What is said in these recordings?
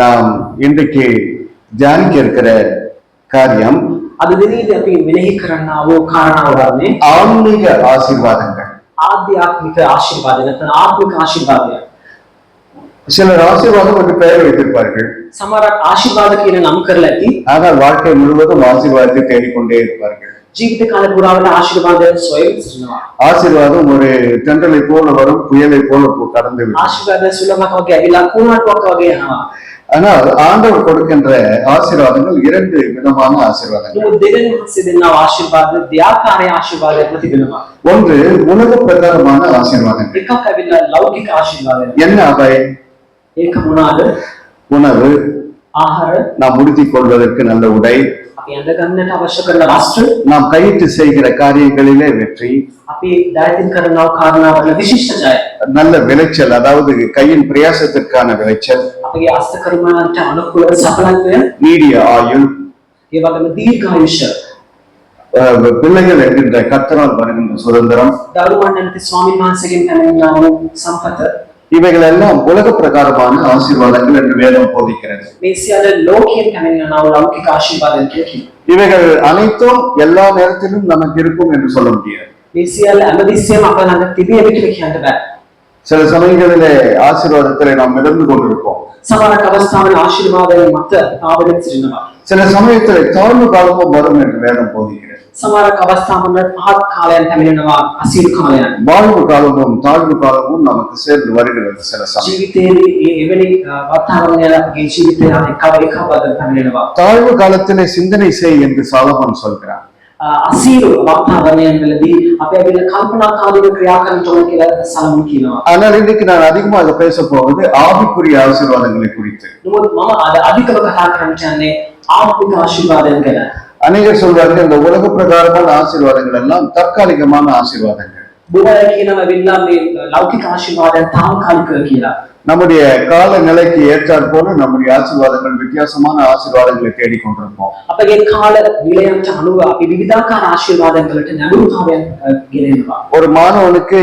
நாம் இன்றைக்கு தியானிக்க இருக்கிற காரியம் அது தினீதி අපි මෙනෙහි කරන්නවෝ කාරණාව වන්නේ ஆன்மீக ஆசீர்வாதங்கள். ආධ්‍යාත්මික ආශිර්වාද නැත්නම් ආත්මික ආශිර්වාදය. சிலர் ஆசீர்வாதம் என்று பெயர் வைத்திருப்பார்கள். සමහරක් ආශිර්වාද කියන නම් කරලා ඇති. ஆனால் வாழ்க்கை முழுவதும் ஆசீர்வாதத்தை தேடிக்கொண்டே இருப்பார்கள். ජීවිත කාල පුරාවට ආශිර්වාදය සොයමින් සිටිනවා. ஆசீர்வாதம் ஒரு தென்றலை போல வரும், புயலை போல கடந்து விடும். ආශිර්වාදය සුළඟක් වගේ ඇවිලා කුණාටුවක් වගේ යනවා. ஆனால் ஆண்டவர் கொடுக்கின்ற ஆசீர்வாதங்கள் இரண்டு விதமான ஆசீர்வாதங்கள். මේ දෙවෙනි හස්සේ දෙන්නා ආශිර්වාද දෙආකාරයේ ආශිර්වාදයක් තිබෙනවා. ஒன்று உலக பிரகாரமான ஆசீர்வாதங்கள். එකක් ඇවිල්ලා ලෞකික ආශිර්වාදය. என்ன அவை? ඒක මොනවාද? உணவு, ආහාර, நாம் உடுத்திக் கொள்வதற்கு நல்ல உடை, අපි ඇඳ ගන්නට අවශ්‍ය කරන වස්ත්‍ර, நாம் கையிட்டு செய்கிற காரியங்களிலே வெற்றி, අපි දෛතින් කරන කාරණාවල විශිෂ්ට ජය, நல்ல விளைச்சல், அதாவது கையின் பிரயாசத்திற்கான விளைச்சல், අපගේ අස්තකර්මයන්ට අනුකූල සඵලත්වය, நீடிய ஆயுள், ඒ වගේම දීර්ඝායුෂ, பிள்ளைகள் என்கின்ற கர்த்தரால் வருகின்ற சுதந்திரம், දරුවන් නැති ස්වාමීන් වහන්සේගෙන් පැමිණෙනා වූ සම්පත, இவைகள் எல்லாம் உலக பிரகாரமான ஆசீர்வாதங்கள் என்று வேதம் போதிக்கிறது. මේ සියල්ල ලෝකයෙන් පැමිණෙනා වූ ලෞකික ආශිර්වාදයන් කියලා. இவைகள் அனைத்தும் எல்லா நேரத்திலும் நமக்கு இருக்கும் என்று சொல்ல முடியாது. මේ සියල්ල හැමදෙස්සෙම අප ළඟ තිබෙන්නේ කියලා කියන්න බෑ. சில சமயங்களிலே ஆசீர்வாதத்திலே நாம் மிதந்து கொண்டிருப்போம். සමහර අවස්ථාවල ආශිර්වාදයෙන් මත ආවරණය සිටිනවා. சில சமயத்திலே தாழ்வு காலமும் வரும் என்று வேதம் போதிக்கிறது. සමහර අවස්ථාවල පහත් කාලයන් පැමිණෙනවා, අසීරු කාලයන්. வாழ்வு காலமும் தாழ்வு காலமும் நமக்கு சேர்ந்து வருகிறது சில சமயம். ජීවිතයේ එවැනි වතාවරණයක් අපගේ ජීවිතයේ එකවද පැමිණෙනවා. தாழ்வு காலத்திலே சிந்தனை செய் என்று சாலமோன் சொல்கிறார். අසීරු වතාවරණයන් වලදී අපි අපේ කල්පනාකාරීව ක්‍රියා කරන්න ඕන කියලා සලමන් කියනවා. ஆனால் இன்னைக்கு நான் அதிகமாக பேச போவது ஆவிக்குரிய ஆசீர்வாதங்களை குறித்து. නමුත් මම අද අධිකව කතා කරන්න යන්නේ ආත්මික ආශිර්වාදයන් ගැන. அநேகர் சொல்றார்கள் இந்த உலக பிரகாரமான ஆசீர்வாதங்கள் எல்லாம் தற்காலிகமான ஆசீர்வாதங்கள். බොහෝ අය කියනවා වෙලා මේ ලෞකික ආශිර්වාදයන් తాවකාලිකව කියලා. நம்முடைய கால நிலைக்கு ஏற்றாற் போல நம்முடைய ஆசீர்வாதங்கள் வித்தியாசமான ஆசீர்வாதங்களை தேடிக்கொண்டிருப்போம். අපගේ කාල විලයන්ට අනුව අපි විවිධාකාර ආශිර්වාදයන් වලට නැඹුරුතාවයන් ගෙනෙනවා. ஒரு மாணவனுக்கு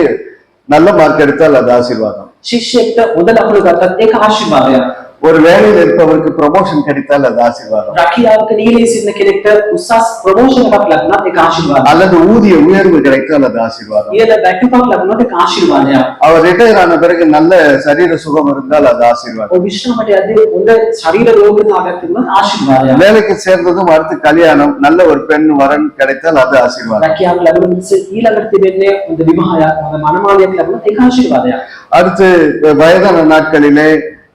நல்ல மார்க் எடுத்தால் அது ஆசீர்வாதம். ශිෂ්‍යයෙක්ට හොඳ ලකුණු ගත්තත් ඒක ආශිර්වාදයක්. ஒரு வேலையில் இருப்பவருக்கு ப்ரமோஷன் கிடைத்தால் அது ஆசீர்வாதம். රැකියාවක නියැලී සිටින කෙනෙක්ට උසස් ප්‍රොමෝෂන් එකක් ලැබුණත් ඒක ආශිර්වාදයක්. அல்லது ஊதிய உயர்வு கிடைத்தால் அது ஆசீர்வாதம். ඊට බැටුමක් ලැබුණත් ඒක ආශිර්වාදයක්. அவர் ரிட்டையர் ஆன பிறகு நல்ல சரீர சுகம் இருந்தால் அது ஆசீர்வாதம். ඔය විශ්‍රාමයට යද්දී හොඳ ශරීර රෝගතාවයක් තිබුණත් ආශිර්වාදයක්. வேலைக்கு சேர்ந்ததும் அடுத்து கல்யாணம், நல்ல ஒரு பெண் வரன் கிடைத்தால் அது ஆசீர்வாதம். රැකියාව ලැබුණ මිනිස්සු ඊළඟට තිබෙන්නේ හොඳ විවාහයක්, හොඳ මනමාලියක් ලැබුණත් ඒක ආශිර්වාදයක්. அடுத்து வயதான நாட்களிலே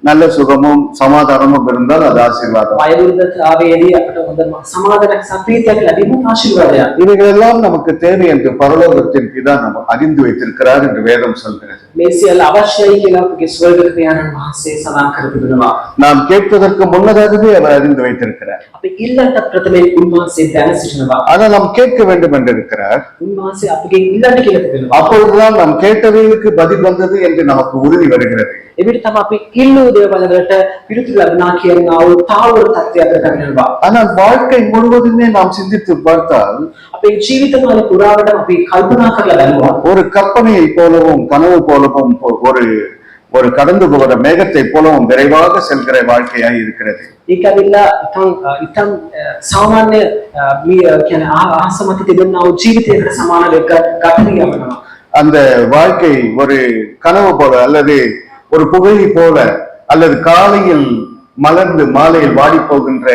நல்ல சுகமும் சமாதானமும் இருந்தால் அது ஆசீர்வாதம். වයෝවෘද්ධතාවයේදී අපට හොඳ සමාධියක් සප්‍රීතියක් ලැබීමත් ආශිර්වාදයක්. இவைகள் எல்லாம் நமக்கு தேவை என்று பரலோகத்தின் பிதா நம்ம அறிந்து வைத்திருக்கிறார் என்று வேதம் சொல்கிறது. මේ සියල්ල අවශ්‍යයි කියලා අපගේ ස්වර්ග පියාණන් වහන්සේ සඳහන් කර තිබෙනවා. நாம் கேட்பதற்கு முன்னதாகவே அவர் அறிந்து வைத்திருக்கிறார். අපි ඉල්ලන්ට ප්‍රථමයෙන් උන්වහන්සේ දැන සිටිනවා. ஆனால் நாம் கேட்க வேண்டும் என்று இருக்கிறார். උන්වහන්සේ අපගේ ඉල්ලන්න කියලා තිබෙනවා. அப்பொழுதுதான் நாம் கேட்டவைகளுக்கு பதில் வந்தது என்று நமக்கு உறுதி வருகிறது. එවිට තමයි අපි ඉල්ලූ දේවල් වලට පිළිතුරු ලැබුණා කියන ආ වූ තාවර තත්ත්වයකට පැමිණෙනවා. ஆனால் வாழ்க்கை முழுவதுமே நாம் சிந்தித்து பார்த்தால் අපේ ජීවිත කාල පුරාවට අපි කල්පනා කරලා බලනවා. ஒரு கற்பனையை போலவும் கனவு போலவும் ஒரு கடந்து போகிற மேகத்தை போலவும் விரைவாக செல்கிற வாழ்க்கையாய் இருக்கிறது. ඒක ඇවිල්ලා ඉතින් සාමාන්‍ය කියන්නේ ආසමත තිබෙනා වූ ජීවිතයකට සමාන එක ගත යනවා. அந்த வாழ்க்கை ஒரு கனவு போல அல்லது ஒரு புகையை போல அல்லது காலையில் மலர்ந்து மாலையில் வாடி போகின்ற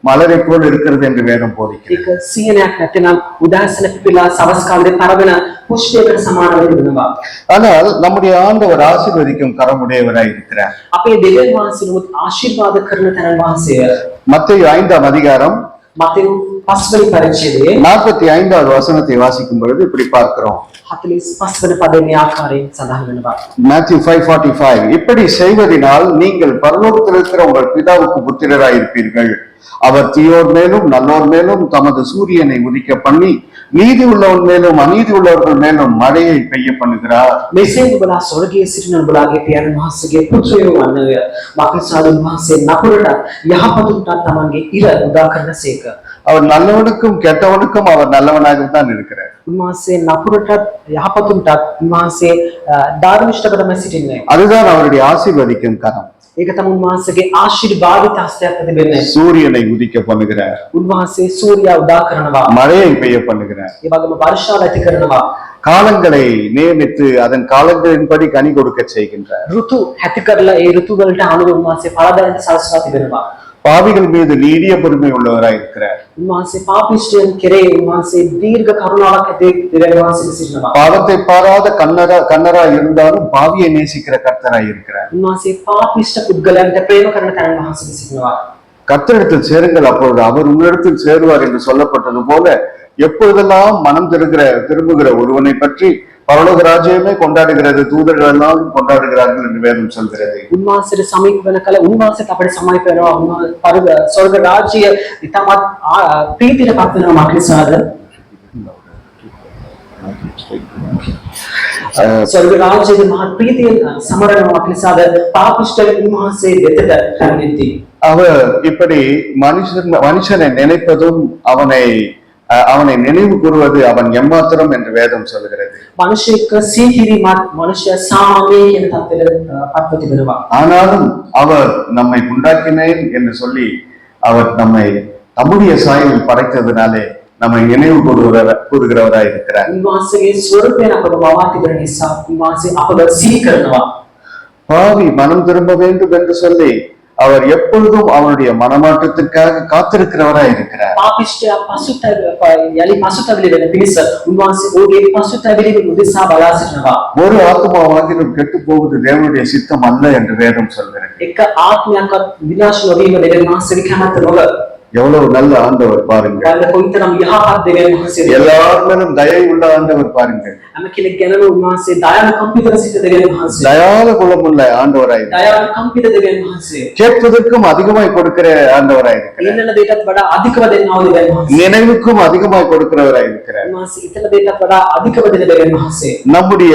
மலரை போல் இருக்கிறது என்று வேதம் போதிக்கிறது. ඒක සියනයක් නැත්නම් උදාසන පිපිලා සවස් කාලේ පරවන පුෂ්පයකට සමාන වෙනවා. ஆனால் நம்முடைய ஆண்டவர் ஆசீர்வதிக்கும் கரமுடையவராய் இருக்கிறார். අපේ දෙවියන් වහන්සේ නමුත් ආශිර්වාද කරන තරම් වහන්සේය. மத்தேயு 5ஆம் அதிகாரம் මතෙව් 5 වෙනි පරිච්ඡේදයේ 45வது வசனத்தை வாசிக்கும் பொழுது இப்படி பார்க்கிறோம். 45 වෙනි පදයේ මේ ආකාරයෙන් සඳහන් වෙනවා. Matthew 5:45 இப்படி செய்வதினால் நீங்கள் பரலோகத்தில் இருக்கிற உங்கள் பிதாவுக்கு புத்திரராய் இருப்பீர்கள். அவர் தீயோர் மேலும் நல்லோர் மேலும் தமது சூரியனை உதிக்க பண்ணி நீதி உள்ளவன் மேலும் அநீதி உள்ளவர்கள் மேலும் மழையை பெய்ய பண்ணுகிறார். මෙසේ නුඹලා ස්වර්ගයේ සිටින නුඹලාගේ පියාණන් වහන්සේගේ පුත්‍රයෝ වන්නේය. මක්නිසාද උන්වහන්සේ නපුරට යහපතුන්ට තමන්ගේ ඉර උදා කරනසේක. அவர் நல்லவனுக்கும் கெட்டவனுக்கும் அவர் நல்லவனாக தான் இருக்கிறார். උන්වහන්සේ නපුරටත් යහපතුන්ටත් උන්වහන්සේ ධර්මිෂ්ඨකටම සිටින්නේ. அதுதான் அவருடைய ஆசீர்வதிக்கும் கரம். ඒක තමයි උන්වහන්සේගේ ආශිර්වාදිත හස්තයක් තිබෙන්නේ. சூரியனை உதிக்க பண்ணுகிறார், උන්වහන්සේ සූර්යයා උදා කරනවා. மழையை பெய்ய பண்ணுகிறார், ඒ වගේම වර්ෂාව ඇති කරනවා. காலங்களை நியமித்து அதன் காலங்களின்படி கனி கொடுக்க செய்கின்றார். ඍතු ඇති කරලා ඒ ඍතු වලට අනුව උන්වහන්සේ පළදැනට සලස්වා තිබෙනවා. பாவிகள் மீது நீடிய பொறுமை உள்ளவராய் இருக்கிறார். උන්වහන්සේ පාපිෂ්ඨයන් කෙරේ උන්වහන්සේ දීර්ඝ කරුණාවක් ඇති දෙවියන් වහන්සේ සිටිනවා. பாவத்தை பாராத கண்ணராய் இருந்தாலும் பாவியை நேசிக்கிற கர்த்தராய் இருக்கிறார். උන්වහන්සේ පාපිෂ්ඨ පුද්ගලයන්ට ප්‍රේම කරන තැන වහන්සේ සිටිනවා. கர்த்தரிடத்தில் சேருங்கள், அப்பொழுது அவர் உங்களிடத்தில் சேருவார் என்று சொல்லப்பட்டது போல எப்பொழுதெல்லாம் மனம் திரும்புகிற ஒருவனை பற்றி பரலோக ராஜ்யமே கொண்டாடுகிறது, தூதர்கள் எல்லாம் கொண்டாடுகிறார்கள் என்று வேதம் சொல்கிறது. උන්වහන්සේට සමීප වෙන කල උන්වහන්සේට අපිට සමීප වෙනවා. ස්වර්ග රාජ්‍ය ඉතාමත් ප්‍රීතියට පත් වෙනවා මාක්‍රිසාද. ස්වර්ග රාජ්‍යයේ මහත් ප්‍රීතියෙන් සමරනවා මාක්‍රිසාද. පාපිෂ්ඨ උන්වහන්සේ වෙතට පැමිණෙති. அவர் இப்படி மனுஷனை நினைப்பதும் அவனை நினைவு கூறுவது அவன் எம்மாத்திரம் என்று வேதம் சொல்கிறது. மனுஷிக்கு சீக்கிரமாத் மனுஷ சாமே என்ற தத்துவத்தில் பற்பத்தி வருவார். ஆனாலும் அவர் நம்மை உண்டாக்கினேன் என்று சொல்லி அவர் நம்மை தம்முடைய சாயலில் படைத்ததினாலே நம்மை நினைவு கூறுகிறவராய் இருக்கிறார். உன்வாசகே ஸ்வரூபேன අපව වවාතිබෙන නිසා උන්වහන්සේ අපව සිහි කරනවා. பாவி மனம் திரும்ப வேண்டும் என்று சொல்லி அவர் எப்பொழுதும் அவனுடைய மனமாற்றத்திற்காக காத்திருக்கிறவராய் இருக்கிறார். පාපිෂ්ඨයා යලි පසුතැවිලි වෙන පිණිස උන්වහන්සේ ඔහුගේ පසුතැවිලි උදෙසා බලා සිටිනවා. ஒரு ஆத்மாவாகிலும் கெட்டு போவது தேவனுடைய சித்தம் அல்ல என்று வேதம் சொல்கிறது. එක ආත්මයක්වත් විනාශ නොවීම දෙවියන් වහන්සේගේ කැමැත්ත නොව. எவ்வளவு நல்ல ஆண்டவர் பாருங்கள். කොයිතරම් යහපත් දෙවියන් වහන්සේ. எல்லாரிலும் தயை உள்ள ஆண்டவர் பாருங்கள். හැම කෙනෙක් ගැනම උන්වහන්සේ දයානුකම්පිත සිට දෙවියන් වහන්සේ. தயால குணமுள்ள ஆண்டவராய். දයානුකම්පිත දෙවියන් වහන්සේ. கேட்பதற்கும் அதிகமாய் கொடுக்கிற ஆண்டவராய் இருக்கிறார். ඉන්නන දෙයටත් වඩා අධිකව දෙන්නව දෙවියන් වහන්සේ. நினைவுக்கும் அதிகமாய் கொடுக்கிறவராய் இருக்கிறார். උන්වහන්සේ ඉතන දෙයටත් වඩා අධිකව දෙන දෙවියන් වහන්සේ. நம்முடைய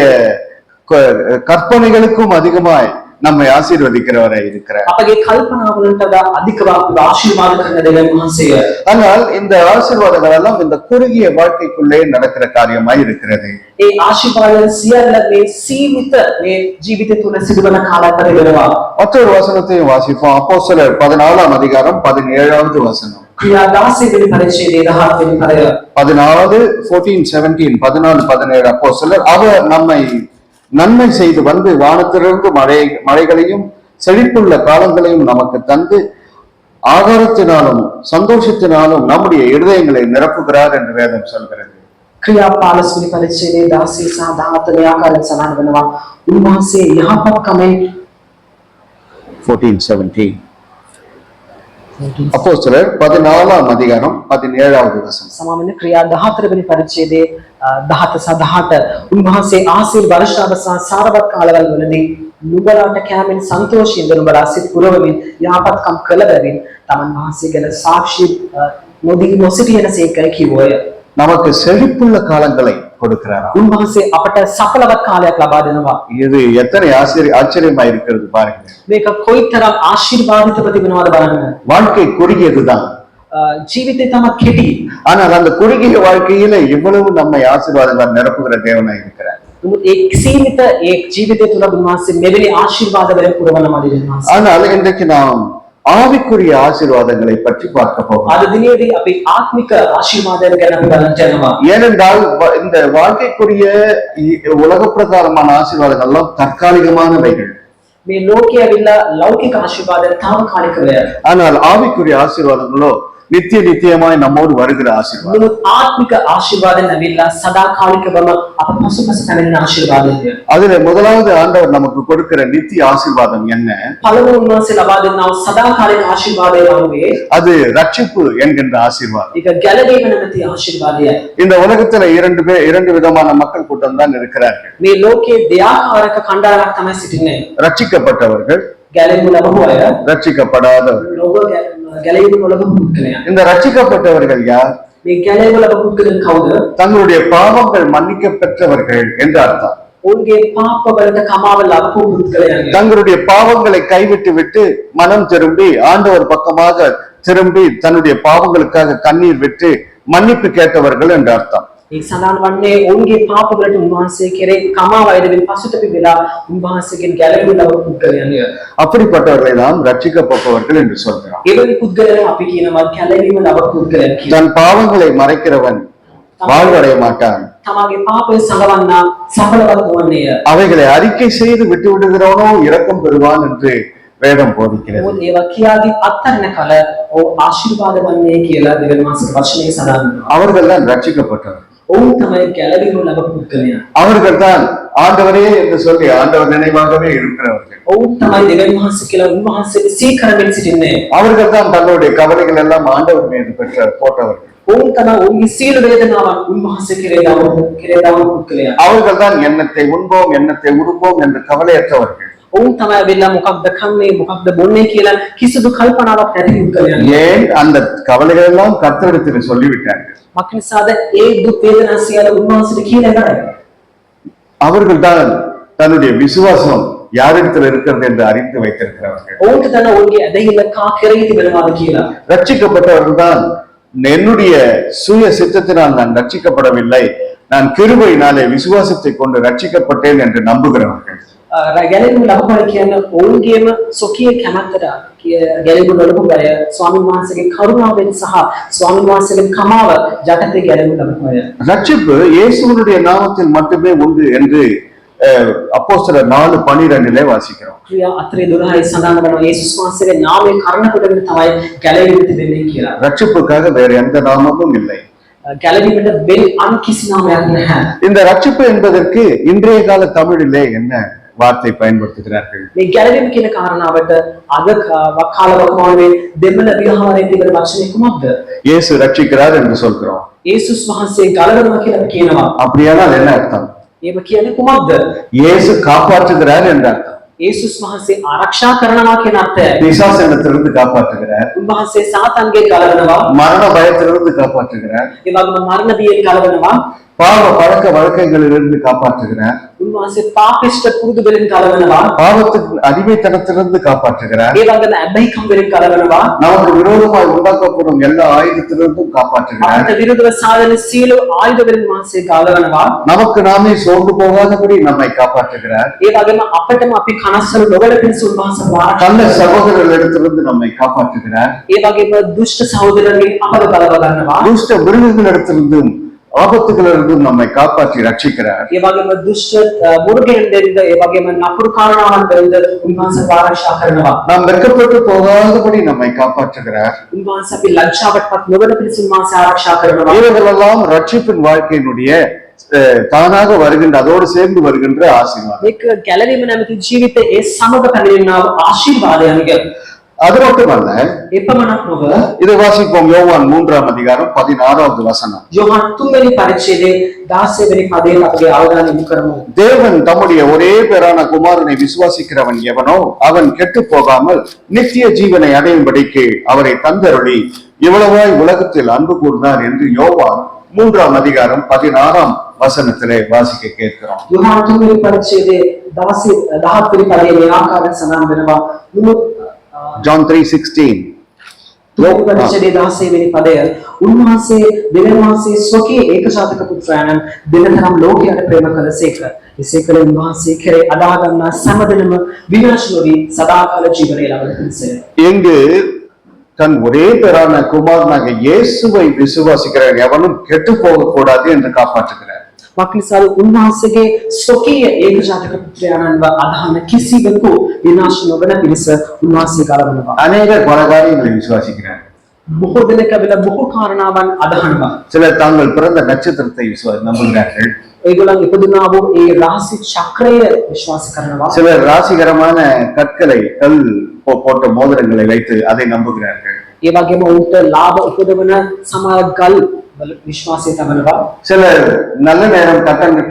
கற்பனைகளுக்கும் அதிகமாய் நம்மை ஆசீர்வதிக்கிறவராய் இருக்கிறார். අපගේ කල්පනාවලට වඩා අධිකව අපව ආශිර්වාද කරන දෙවියන් වහන්සේ. ஆனால் இந்த ஆசீர்வாதங்கள் எல்லாம் இந்த குறுகிய வாழ்க்கைக்குள்ளே நடக்கிற காரியமாய் இருக்கிறது. ඒ ආශිර්වාදයන් සියල්ල මේ සීමිත මේ ජීවිතය තුළ සිදුවන කාලයකට වෙනවා. மற்றொரு வசனத்தையும் வாசிப்போம். அப்போஸ்தலர் 14ஆம் அதிகாரம் 17வது வசனம். ක්‍රියා 16 වෙනි පරිච්ඡේදයේ 17 වෙනි පදය. 14 17 17 அப்போஸ்தலர் அவர் நம்மை நன்மை செய்து வந்து வானத்திலிருந்து மழைகளையும் செழிப்புள்ள காலங்களையும் நமக்கு தந்து ஆகாரத்தினாலும் சந்தோஷத்தினாலும் நம்முடைய இருதயங்களை நிரப்புகிறார் என்று வேதம் சொல்கிறது. ක්‍රියා 15 වෙනි පරිච්ඡේදයේ 16 සහ 17 ආකාරයෙන් සඳහන් වෙනවා. උන්වහන්සේ යහපත්කමෙන් 14:17 அப்போஸ்தலர் 14ஆம் அதிகாரம் 17வது வசனம். සමාවෙන්න ක්‍රියා 14 වෙනි පරිච්ඡේදයේ 17 සහ 18 උන්වහන්සේ ආශිර්වාද වර්ෂාව සහ සාරවත් කාලවල වලදී නුඹලාට කැමෙන් සන්තෝෂයෙන් නුඹලා සිත පුරවමින් යහපත්කම් කළ බැවින් තමන් වහන්සේ ගැන සාක්ෂි නොසිටියනසේකයි කිව්වය. நமக்கு செழிப்புள்ள காலங்களை கொடுக்கிறார். උන්වහන්සේ අපට සඵලවත් කාලයක් ලබා දෙනවා. இது எத்தனை ஆச்சரியமா இருக்கிறது பாருங்க. මේක කොයිතරම් ආශිර්වාදිත ප්‍රතිබිනවද බලන්න. வாழ்க்கை குறுகியதுதான். ජීවිතේ තමයි කෙටි. ஆனால் அந்த குறுகிய வாழ்க்கையில இவ்வளவு நம்மை ஆசீர்வாதங்கள் நிரப்புகிற தேவனாய் இருக்கிறார். ඒ සීමිත ඒ ජීවිතය තුළ උන්වහන්සේ මෙවැනි ආශිර්වාද වලින් පුරවන මදිනවා. ஆனால் இன்றைக்கு நாம் ஆவிக்குரிய ஆசீர்வாதங்களை பற்றி பார்க்க போகிறோம். අද දිනේදී අපි ආත්මික ආශිර්වාදයන් ගැන අපි බලන්න යනවා. ஏனென்றால் இந்த வாழ்க்கைக்குரிய உலக பிரகாரமான ஆசீர்வாதங்கள் எல்லாம் தற்காலிகமானவைகள். මේ ලෝකයේ ඇවිල්ලා ලෞකික ආශිර්වාදයන් తాවකාලිකවය. ஆனால் ஆவிக்குரிய ஆசீர்வாதங்களோ நித்திய நித்தியமாய் நம்மோடு வருகிற ஆசீர்வாதம். නමුත් ආත්මික ආශිර්වාදයන් ඇවිල්ලා සදාකාලිකවම අප පසුපස පැමිණෙන ආශිර්වාදයන්ය. அதுல முதலாவது ஆண்டவர் நமக்கு கொடுக்கிற நித்திய ஆசீர்வாதம் என்ன? පළමුව උන්වහන්සේ ලබා දෙනා සදාකාලික ආශිර්වාදය වගේ அது ரட்சிப்பு என்கின்ற ஆசீர்வாதம். ඒක ගැලවීම නැති ආශිර්වාදය. இந்த உலகத்துல இரண்டு விதமான மக்கள் கூட்டம் தான் இருக்கிறார்கள். මේ ලෝකයේ දෙආකාරක කණ්ඩායමක් තමයි සිටින්නේ. ரட்சிக்கப்பட்டவர்கள், ගැලවීම ලැබුව අය, ரட்சிக்கப்படாதவர்கள். ගැලවීම නොලබපු පුද්ගලයන්. இந்த ரட்சிக்கப்பட்டவர்கள் யார்? මේ ගැලවීම ලැබපු පුද්ගලයන් කවුද? தங்களுடைய பாவங்கள் மன்னிக்க பெற்றவர்கள் என்று அர்த்தம். ඔවුන්ගේ පාපවලට කමාව ලැබපු පුද්ගලයන්. தங்களுடைய பாவங்களை கைவிட்டு விட்டு மனம் திரும்பி ஆண்டவர் பக்கமாக திரும்பி தன்னுடைய பாவங்களுக்காக கண்ணீர் விட்டு மன்னிப்பு கேட்டவர்கள் என்று அர்த்தம். ඒ සඳහන් වන්නේ ඔවුන්ගේ පාපවලට උන්වහන්සේ කෙරේ කමා වෛරයෙන් පසුතැපි වෙලා උන්වහන්සේගෙන් ගැලවීම ලබ පුද්ගලයන්ය. அப்படிப்பட்டவர்களை நாம் ரட்சிக்கப்பட்டவர்கள் என்று சொல்கிறோம். එවැනි පුද්ගලයන් අපි කියනවා ගැලවීම ලබ පුද්ගලයන් කියලා. தன் பாவங்களை மறைக்கிறவன் வாழ்வடைய மாட்டான். තමාගේ පාපය සඟවන්නා සඵලවත් වන්නේය. அவைகளை அறிக்கை செய்து விட்டு விடுகிறவனோ இரக்கம் பெறுவான் என்று வேதம் போதிக்கிறது. මොකද ඒවා කියාදී අත්හරින කල ඔව් ආශිර්වාද වන්නේ කියලා දෙවියන් වහන්සේ වචනේ සඳහන් කරනවා. அவர்கள் தான் ரட்சிக்கப்பட்டவர்கள். ඔවුන් තමයි ගැලවීම ලබ පුද්ගලයන්. அவர்கள் தான் ஆண்டவரே என்று சொல்லி ஆண்டவர் நினைவாகவே இருக்கிறவர்கள். ඔවුන් තමයි දෙවියන් වහන්සේ කියලා උන්වහන්සේට සීකරමින් සිටින්නේ. அவர்கள் தான் தங்களுடைய கவலைகள் எல்லாம் ஆண்டவர் மீது போட்டவர்கள். ඔවුන් තමයි ඔවුන්ගේ සීල වේදනාවන් උන්වහන්සේ කෙරේ දාන පුද්ගලයන්. அவர்கள் தான் எண்ணத்தை உண்போம் எண்ணத்தை உடுப்போம் என்று கவலையற்றவர்கள். ඔවුන් තමයි වෙලා මොකක්ද කන්නේ මොකක්ද බොන්නේ කියලා කිසිදු කල්පනාවක් නැති පුද්ගලයන්. ஏன் அந்த கவலைகள் எல்லாம் கர்த்தரிடத்தில் சொல்லிவிட்டார்கள். මක්නිසාද ඒ දුක් වේදනා සියල්ල උන්වහන්සේට කියලා නෑ. அவர்கள் தான் தன்னுடைய விசுவாசம் யாரிடத்தில் இருக்கிறது என்று அறிந்து வைத்திருக்கிறவர்கள். ඔවුන්ට තමයි ඔවුන්ගේ ඇදහිල්ල කා කෙරෙහි තිබෙනවාද කියලා. ரட்சிக்கப்பட்டவர்கள் தான் என்னுடைய சுய சித்தத்தினால் நான் ரட்சிக்கப்படவில்லை, நான் கிருபையினாலே விசுவாசத்தை கொண்டு ரட்சிக்கப்பட்டேன் என்று நம்புகிறவர்கள். ගැලවීම ලබපයි කියන්නේ ඔවුන්ගේම සොකී කැමැත්තට ගැලවීම ලබපු අය ස්වාමීන් වහන්සේගේ කරුණාවෙන් සහ ස්වාමීන් වහන්සේගේ කමාව යටතේ ගැලවීම ලබපය. ரட்சிப்பு இயேசுவினுடைய நாமத்தில் மட்டுமே உண்டு என்று அப்போஸ்தலர் 4:12 வாசிக்கிறோம். ක්‍රියා 4:12 සඳහන් කරනවා යේසුස් වහන්සේගේ නාමයේ කරුණ කොටගෙන තමයි ගැලවීම තිබෙන්නේ කියලා. ரட்சிப்புக்காக வேறு எந்த நாமமும் இல்லை. ගැලවීමට වෙන අන් කිසි நாமයක් නැහැ. இந்த ரட்சிப்பு என்பதற்கு இன்றைய கால தமிழிலே என்ன வார்த்தை பயன்படுத்துகிறார்கள்? මේ ගැලවීම කියන කාරණාවට අද කාල වකවානුවේ දෙමළ විහාරයේ තිබෙන වචනේ කුමක්ද? இயேசு ரட்சிக்கிறார் என்று சொல்கிறோம். යේසුස් වහන්සේ ගලවනවා කියලා අපි කියනවා. அப்படியானால் என்ன அர்த்தம்? ඒක කියන්නේ කුමක්ද? இயேசு காப்பாற்றுகிறார் என்ற அர்த்தம். යේසුස් වහන්සේ ආරක්ෂා කරනවා කියන අර්ථය. பிசாசிடத்திலிருந்து காப்பாற்றுகிறார், උන්වහන්සේ සාතන්ගේ ගලවනවා. மரண பயத்திலிருந்து காப்பாற்றுகிறார், ඒ වගේම මරණ බියෙන් ගලවනවා. பாவ பழக்க வழக்கங்களிலிருந்து காப்பாற்றுகிறார், උන්වහන්සේ පාපිෂ්ඨ පුරුදු වලින් ගලවනවා. பாவத்துக்கு அடிமைத்தனத்திலிருந்து காப்பாற்றுகிறார், ඒ වගේම අබ්බයිකම් වලින් ගලවනවා. நமக்கு விரோதமாய் உண்டாக்கப்படும் எல்லா ஆயுதத்திலிருந்தும் காப்பாற்றுகிறார், අපට විරුද්ධව සාධන සීල ආයුධ වලින් වහන්සේ ගලවනවා. நமக்கு நாமே சோர்ந்து போகாதபடி நம்மை காப்பாற்றுகிறார், ඒ වගේම අපිටම අපි කනස්සල නොවන පිණිස උන්වහන්සේ நல்ல ආරක්ෂා சகோதரர்களிடத்திலிருந்து நம்மை காப்பாற்றுகிறார், ඒ වගේම දුෂ්ට සහෝදරයන්ගෙන් අපව ගලව ගන්නවා. துஷ்ட மிருகங்களிடத்திலிருந்தும் ஆபத்துகளிலிருந்தும் நம்மை காப்பாற்றி ரட்சிக்கிறார். ඒ වගේම දුෂ්ට මුර්ගයන් දෙන්න ඒ වගේම නපුරු කාරණාවන් දෙන්න උන්වහන්සේ ආරක්ෂා කරනවා. நாம் வெட்கப்பட்டு போகாதபடி நம்மை காப்பாற்றுகிறார். උන්වහන්සේ අපි ලංකාවටපත් නොවන පිණිස උන්වහන්සේ ආරක්ෂා කරනවා. இவர்களெல்லாம் ரட்சிப்பின் வாழ்க்கையினுடைய தானாக வருகின்ற அதோடு சேர்ந்து வருகின்ற ஆசீர்வாதம். මේක ගැලවීම නැමැති ජීවිතයේ ඒ සමග පැමිණෙනා වූ ආශිර්වාදයන්ගේ அது மட்டுமல்ல, එපමණක් නොව இதை வாசிப்போம். யோவான் 3:16 வசனம். යොහන් 3 වෙනි පරිච්ඡේදයේ 16 වෙනි පදයට අපගේ අවධානය යොමු කරමු. தேவன் தம்முடைய ஒரே பேரான குமாரனை விசுவாசிக்கிறவன் எவனோ அவன் கெட்டு போகாமல் நித்திய ஜீவனை அடையும்படிக்கு அவரை தந்தருளி இவ்வளவாய் உலகத்தில் அன்பு கூர்ந்தார் என்று யோவான் 3:16 வசனத்திலே வாசிக்க கேட்கிறோம். යොහන් 3 වෙනි පරිච්ඡේදයේ 17 වෙනි පදයේ මේ ආකාරයෙන් සඳහන් වෙනවා. John 3:16. පරිච්ඡේදයේ 16 වෙනි පදය උන්වහන්සේ දෙවියන් වහන්සේ ස්වකීය ඒකජාතක පුත්‍රයාණන් දෙනතරම් ලෝකයට ප්‍රේම කළසේක. එසේ කළ උන්වහන්සේ කෙරේ අදා ගන්නා සෑම විනාශ නොවි සදාකාල ජීවනය ලබන පිණිස. இங்கு தன் ஒரே பேரான குமாரனாக இயேசுவை விசுவாசிக்கிறவன் எவனும் கெட்டு போக கூடாது என்று காப்பாற்றுகிறார். මක්නිසාද උන්වහන්සේගේ ස්වකීය ඒකජාතක පුත්‍රයාණන්ව අදහන කිසිවෙකු විනාශ නොවන පිණිස උන්වහන්සේ ගලවනවා. அநேகர் பல காரியங்களை விசுவாசிக்கிறார். බොහෝ දෙනෙක් අවිලා බොහෝ කාරණාවන් අදහනවා. சிலர் தாங்கள் பிறந்த நட்சத்திரத்தை நம்புகிறார்கள். ඒගොල්ලන් ඉපදුනා වූ ඒ රාශි චක්‍රය විශ්වාස කරනවා. சிலர் ராசிகரமான கல் போட்ட மோதிரங்களை வைத்து அதை நம்புகிறார்கள். ඒ වගේම උන්ට ලාභ උපදවන සමාගල් විශ්වාසය තබනවා. சிலர் நல்ல நேரம்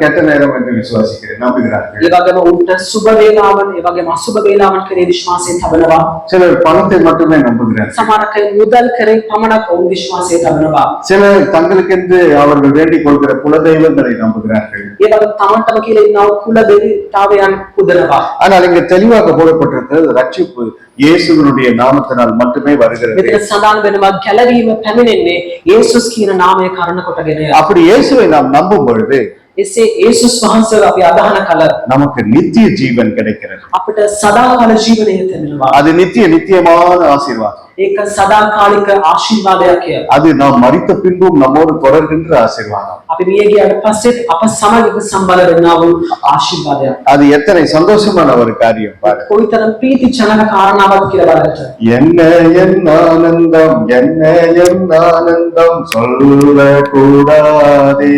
கெட்ட நேரம் என்று விசுவாசிக்கிறேன் நம்புகிறார்கள். ඒ වගේම උන්ට සුබ වේලාවන් ඒ වගේම අසුබ වේලාවන් කරේ විශ්වාසය තබනවා. சிலர் பணத்தை மட்டுமே நம்புகிறார்கள். සමහර අය මුදල් කරේ පමණක් ඔවුන් විශ්වාසය තබනවා. சிலர் தங்களுக்கென்று அவர்கள் வேண்டிக் கொள்கிற குலதெய்வங்களை நம்புகிறார்கள். ඒ වගේම තමන්ටම කියලා ඉන්නව කුල දෙවිතාවයන් පුදනවා. ஆனால் இங்க தெளிவாக போடப்பட்டிருக்கிறது ரட்சிப்பு இயேசுவினுடைய நாமத்தினால் மட்டுமே வருகிறது. මෙතන සඳහන් වෙනවා ගැලවීම පැමිණෙන්නේ යේසුස් කියන නාමය කරන කොටගෙන. அப்படி இயேசுவை நாம் நம்பும் பொழுது එසේ යේසුස් වහන්සේව අපි අදහන කල நமக்கு நித்திய ஜீவன் கிடைக்கிறது. අපිට සදාකාල ජීවනය ලැබෙනවා. அது நித்தியமான ஆசீர்வாதம். ඒක සදාකාලික ආශිර්වාදයක්. அது நாம் மரித்த பின்பும் நம்மோடு தொடர்கின்ற ஆசீர்வாதம். අපි මිය ගියාට පස්සෙත් අප සමග සම්බන්ධ වෙනා වූ ආශිර්වාදයක්. அது எத்தனை சந்தோஷமான ஒரு காரியம் பாரு. කොයිතරම් ප්‍රීති ජනක කාරණාවක් කියලා බලන්න. என்ன என் ஆனந்தம் சொல்ல கூடாதே,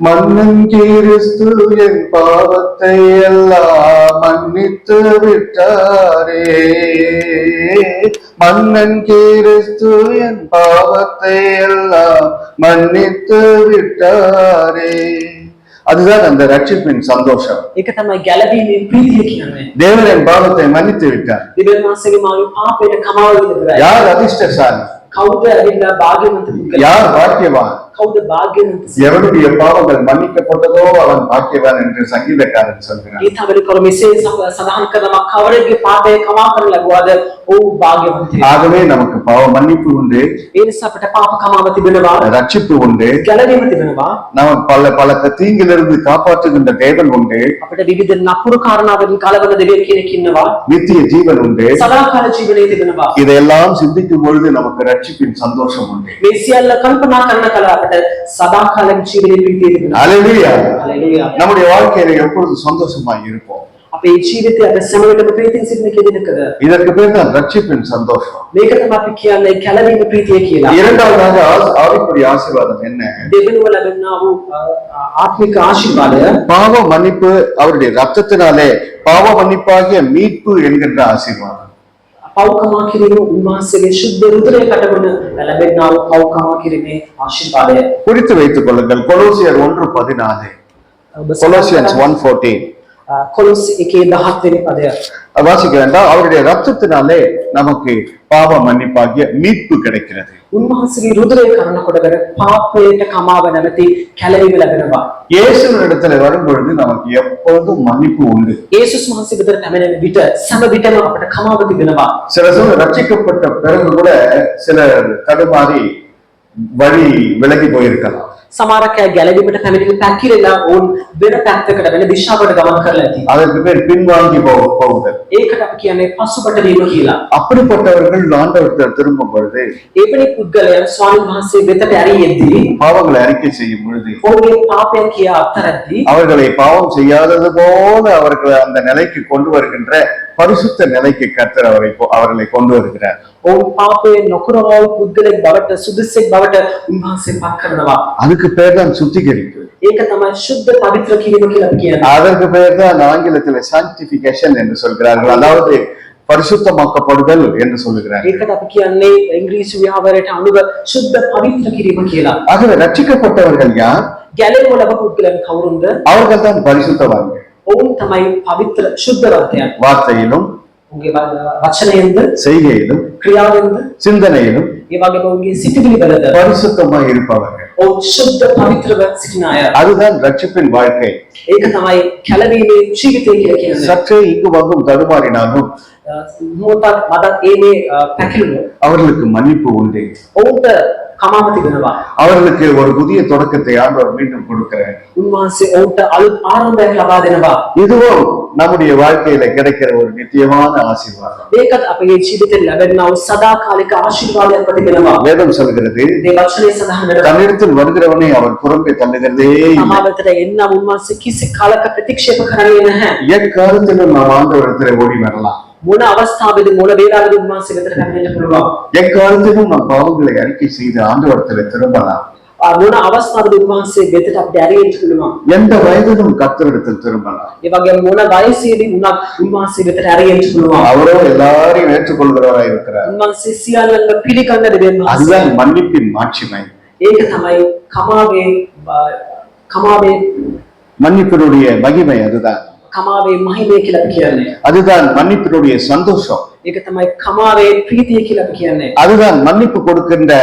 மன்னன் கிறிஸ்து என் பாவத்தை எல்லாம் மன்னித்து விட்டாரே, மன்னன் கிறிஸ்து என் பாவத்தை எல்லாம் மன்னித்து விட்டாரே. அதுதான் அந்த ரட்சிப்பின் சந்தோஷம். ඒක තමයි ගැලවීමේ ප්‍රීතිය කියන්නේ. தேவன் என் பாவத்தை மன்னித்து விட்டார். දෙවියන් වහන්සේගේ මාගේ පාපයට කමාව දෙන්න. யார் அதிர்ஷ்டசாலி? කවුද ඇවිල්ලා භාග්‍යවන්ත පුද්ගලයා? யார் பாக்கியவான்? කවුද භාග්‍යවන්ත? எவனுடைய பாவங்கள் மன்னிக்கப்பட்டதோ அவன் பாக்கியவான் என்று சங்கீதக்காரன் சொல்கிறான். ගීතවල කර මෙසේ සඳහන් කරනවා කවරෙක්ගේ පාපය කමා කරන ලැබුවාද ඔව් භාග්‍යවන්තය. ஆகவே நமக்கு பாவ மன்னிப்பு உண்டு, ඒ නිසා අපට පාප කමාව තිබෙනවා, ரட்சிப்பு உண்டு, ගැලවීම තිබෙනවා. நமக்கு பல தீங்கிலிருந்து காப்பாற்றுகின்ற தேவன் உண்டு, අපිට විවිධ නපුරු කාරණාවලින් කලවන දෙවියන් කෙනෙක් ඉන්නවා, நித்திய ஜீவன் உண்டு. සදාකාල ජීවනය තිබෙනවා. இதையெல்லாம் சிந்திக்கும் பொழுது நமக்கு ரட்சிப்பின் சந்தோஷம் உண்டு. මේ සියල්ල කල්පනා කරන කල අපට සදාකාල ජීවනයේ ප්‍රීතිය තිබෙනවා. அல்லேலூயா. හලෙලූයා. நம்முடைய வாழ்க்கையில எப்பொழுது சந்தோஷமாய் இருப்போம். අපේ ජීවිතය අප සමගටම ප්‍රීතියෙන් සිටින කෙනෙක්ද? இதற்கு பேர் தான் ரட்சிப்பின் சந்தோஷம். මේක තමයි අපි කියන්නේ ගැලවීම ප්‍රීතිය කියලා. இரண்டாவதாக ஆவிக்குரிய ஆசீர்வாதம் என்ன? දෙවෙනුව ලැබෙනා වූ ආත්මික ආශිර්වාදය பாவ மன்னிப்பு, அவருடைய ரத்தத்தினாலே பாவ மன்னிப்பாகிய மீட்பு என்கின்ற ஆசீர்வாதம். පව්කමා කිරීම උන්වහන්සේගේ ශුද්ධ රුධිරය කටගෙන ලැබෙනා වූ පව්කමා කිරීමේ ආශිර්වාදය. குறித்து வைத்துக் கொள்ளுங்கள். கொலோசியர் 1:14. கொலோசியன்ஸ் 1:14 කොලොස් 1:17 වෙනි පදය. வாசிக்க வேண்டாம். அவருடைய ரத்தத்தினாலே நமக்கு பாவ மன்னிப்பாகிய மீட்பு கிடைக்கிறது. උන්වහන්සේගේ රුධිරය කරන කොටගෙන පාපයට කමාව නැමැති කැලවීම ලැබෙනවා. இயேசுவின் இடத்துல வரும்பொழுது நமக்கு எப்பொழுதும் மன்னிப்பு உண்டு. යේසුස් වහන්සේ විතර පැමිණෙන විට සම විටම අපට කමාව තිබෙනවා. சில சமயம் ரட்சிக்கப்பட்ட பிறகு கூட சிலர் தடுமாறி வழி விலகி போயிருக்கலாம். සමහරක් අය ගැලවීමට පැමිණෙන පැකිලෙලා ඕන් වෙන පැත්තකට වෙන දිශාවකට ගමන් කරලා ඇති. அதற்கு பேர் பின்வாங்கி போகுதல். ඒකට අපි කියන්නේ පසුබට වීම කියලා. அப்படிப்பட்டவர்கள் ஆண்டவரிடம் திரும்பும் பொழுது, එවැනි පුද්ගලයන් ස්වාමීන් වහන්සේ වෙතට ඇරියෙද්දී பாவங்களை அறிக்கை செய்யும் பொழுது, ඔවුන්ගේ පාපයන් කියා අත්හැරද්දී அவர்களை பாவம் செய்யாதது போல அவர்களை அந்த நிலைக்கு கொண்டு வருகின்ற பரிசுத்த நிலைக்கு கர்த்தர் அவர்களை கொண்டு வருகிறார். ඔවුන් පාපයේ නොකරවෝ පුද්ගලෙක් බවට සුදුසෙක් බවට උන්වහන්සේ පත් කරනවා. அதுக்கு பேர் தான் சுத்திகரிப்பு. ඒක තමයි ශුද්ධ පවිත්‍ර කිරීම කියලා අපි කියන්නේ. அதற்கு பேர் தான் ஆங்கிலத்தில் சாங்டிஃபிகேஷன் என்று சொல்கிறார்கள். அதாவது பரிசுத்தமாக்கப்படுதல் என்று சொல்லுகிறார்கள். ඒකට අපි කියන්නේ ඉංග්‍රීසි ව්‍යාකරණයට අනුව ශුද්ධ පවිත්‍ර කිරීම කියලා. ஆகவே ரட்சிக்கப்பட்டவர்கள் யார்? ගැලෙමු ලබපු පුද්ගලයන් කවුරුන්ද? அவர்கள் தான் பரிசுத்தவான்கள். ඔවුන් තමයි පවිත්‍ර ශුද්ධවන්තයන්. வார்த்தையிலும் ඔවුන්ගේ වචනයෙන්ද, செய்கையிலும் ක්‍රියාවෙන්ද, சிந்தனையிலும் ඒ වගේම ඔවුන්ගේ සිතිවිලි වලද பரிசுத்தமாய் இருப்பவர்கள். ඔවුන් ශුද්ධ පවිත්‍රව සිටින අය. அதுதான் ரட்சிப்பின் வாழ்க்கை. ඒක තමයි කැලවීමේ ජීවිතය කියලා කියන්නේ. சற்றே இங்கு வங்கும் தடுமாறினாலும் මොහොතක් මදක් ඒමේ පැකිලුණු அவர்களுக்கு மன்னிப்பு உண்டு. ඔවුන්ට කමාව තිබෙනවා. அவர்களுக்கு ஒரு புதிய தொடக்கத்தை ஆண்டவர் மீண்டும் கொடுக்கிறார். උන්වහන්සේ ඔවුන්ට අලුත් ආරම්භයක් ලබා දෙනවා. இதுவும் நம்முடைய வாழ்க்கையில கிடைக்கிற ஒரு நித்தியமான ஆசீர்வாதம். ඒකත් අපේ ජීවිතේ ලැබෙනා වූ සදාකාලික ආශිර්වාදයක් තිබෙනවා. வேதம் சொல்கிறது, මේ වචනේ සඳහන් වෙනවා. தன்னிடத்தில் வருகிறவனை அவர் புறம்பே தள்ளுகிறதே இல்லை. සමාවෙතට එන්න උන්වහන්සේ කිසි කාලක ප්‍රතික්ෂේප කරන්නේ නැහැ. எக்காலத்திலும் நாம் ஆண்டவரிடத்தில் ஓடி வரலாம். මොන අවස්ථාවේදී මොන වේලාවෙදී උන්වහන්සේ වෙතට පැමිණෙන්න පුළුවන්. எக்காலத்திலும் நாம் பாவங்களை அறிக்கை செய்து ஆண்டவரிடத்தில் திரும்பலாம். මොන අවස්ථාවකද උන්වහන්සේ වෙතට අපිට ඇරෙන්න පුළුවන්. எந்த வயதிலும் கர்த்தரிடத்தில் திரும்பலாம். ඒ වගේම මොන වයසේදී වුණත් උන්වහන්සේ වෙතට ඇරෙන්න පුළුවන්. அவரோ எல்லாரையும் ஏற்றுக்கொள்கிறவராய் இருக்கிறார். උන්වහන්සේ සියල්ලන්ව පිළිගන්න දෙවියන් වහන්සේ. அதுதான் மன்னிப்பின் மாட்சிமை. ඒක තමයි කමාවේ மன்னிப்பினுடைய மகிமை அதுதான். කමාවේ මහිමය කියලා අපි කියන්නේ. அதுதான் மன்னிப்பினுடைய சந்தோஷம். ඒක තමයි කමාවේ ප්‍රීතිය කියලා අපි කියන්නේ. அதுதான் மன்னிப்பு கொடுக்கின்ற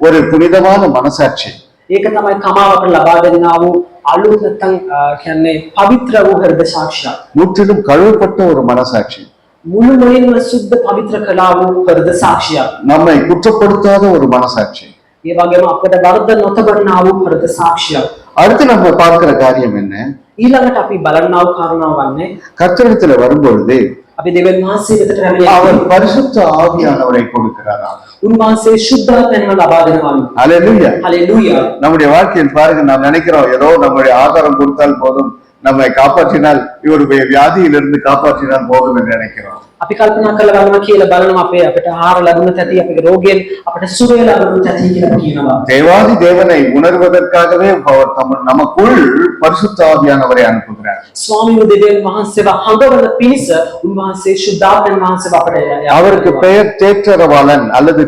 ஒரு புனிதமான மனசாட்சி. ඒක තමයි කමාවට ලබා දෙන්නා වූ අලුත් නැත්නම් කියන්නේ පවිත්‍ර වූ හෘද සාක්ෂිය. முற்றிலும் கழுவப்பட்ட ஒரு மனசாட்சி. මුළුමනින්ම සුද්ධ පවිත්‍ර කළා වූ හෘද සාක්ෂිය. நம்மை குற்றப்படுத்தாத ஒரு மனசாட்சி. ඒ වගේම අපට වරද නොතබන්නා වූ හෘද සාක්ෂිය. அடுத்து நம்ம பார்க்கிற காரியம் என்ன? ඊළඟට අපි බලන්නා වූ කාරණාව වන්නේ கர்த்தரிடத்துல வரும்பொழுது අපි දෙවියන් වහන්සේ වෙතට அவர் රැඳෙන්නේ பரிசுத்த ஆவியானவரை கொடுக்கிறாராம். උන්වහන්සේ ශුද්ධාත්මයව ලබා දෙනවා. ஹல்லேலூயா. හalleluya. நம்முடைய வாழ்க்கையில் பாருங்க, நாம் நினைக்கிறோம் ஏதோ நம்முடைய ஆதாரம் கொடுத்தால் போதும், நம்மை காப்பாற்றினால், இவருடைய வியாதியிலிருந்து காப்பாற்றினால் போதும் என்று நினைக்கிறோம். අපි කල්පනා කරලා බලනවා කියලා බලනවා අපිට ආහාර ලැබුණ තැති අපේ රෝගයෙන් අපිට සුවය ලැබුණ තැති කියලා කියනවා. தேவாதி தேவனை உணர்வதற்காகவே அவர் நமக்குள் பரிசுத்த ஆவியானவரை அனுப்புகிறார். ස්වාමීන් දෙවියන් වහන්සේව හඳවන පිණිස උන්වහන්සේ ශුද්ධාත්මයන් වහන්සේව අපට அவருக்கு பெயர் தேற்றரவாளன் அல்லது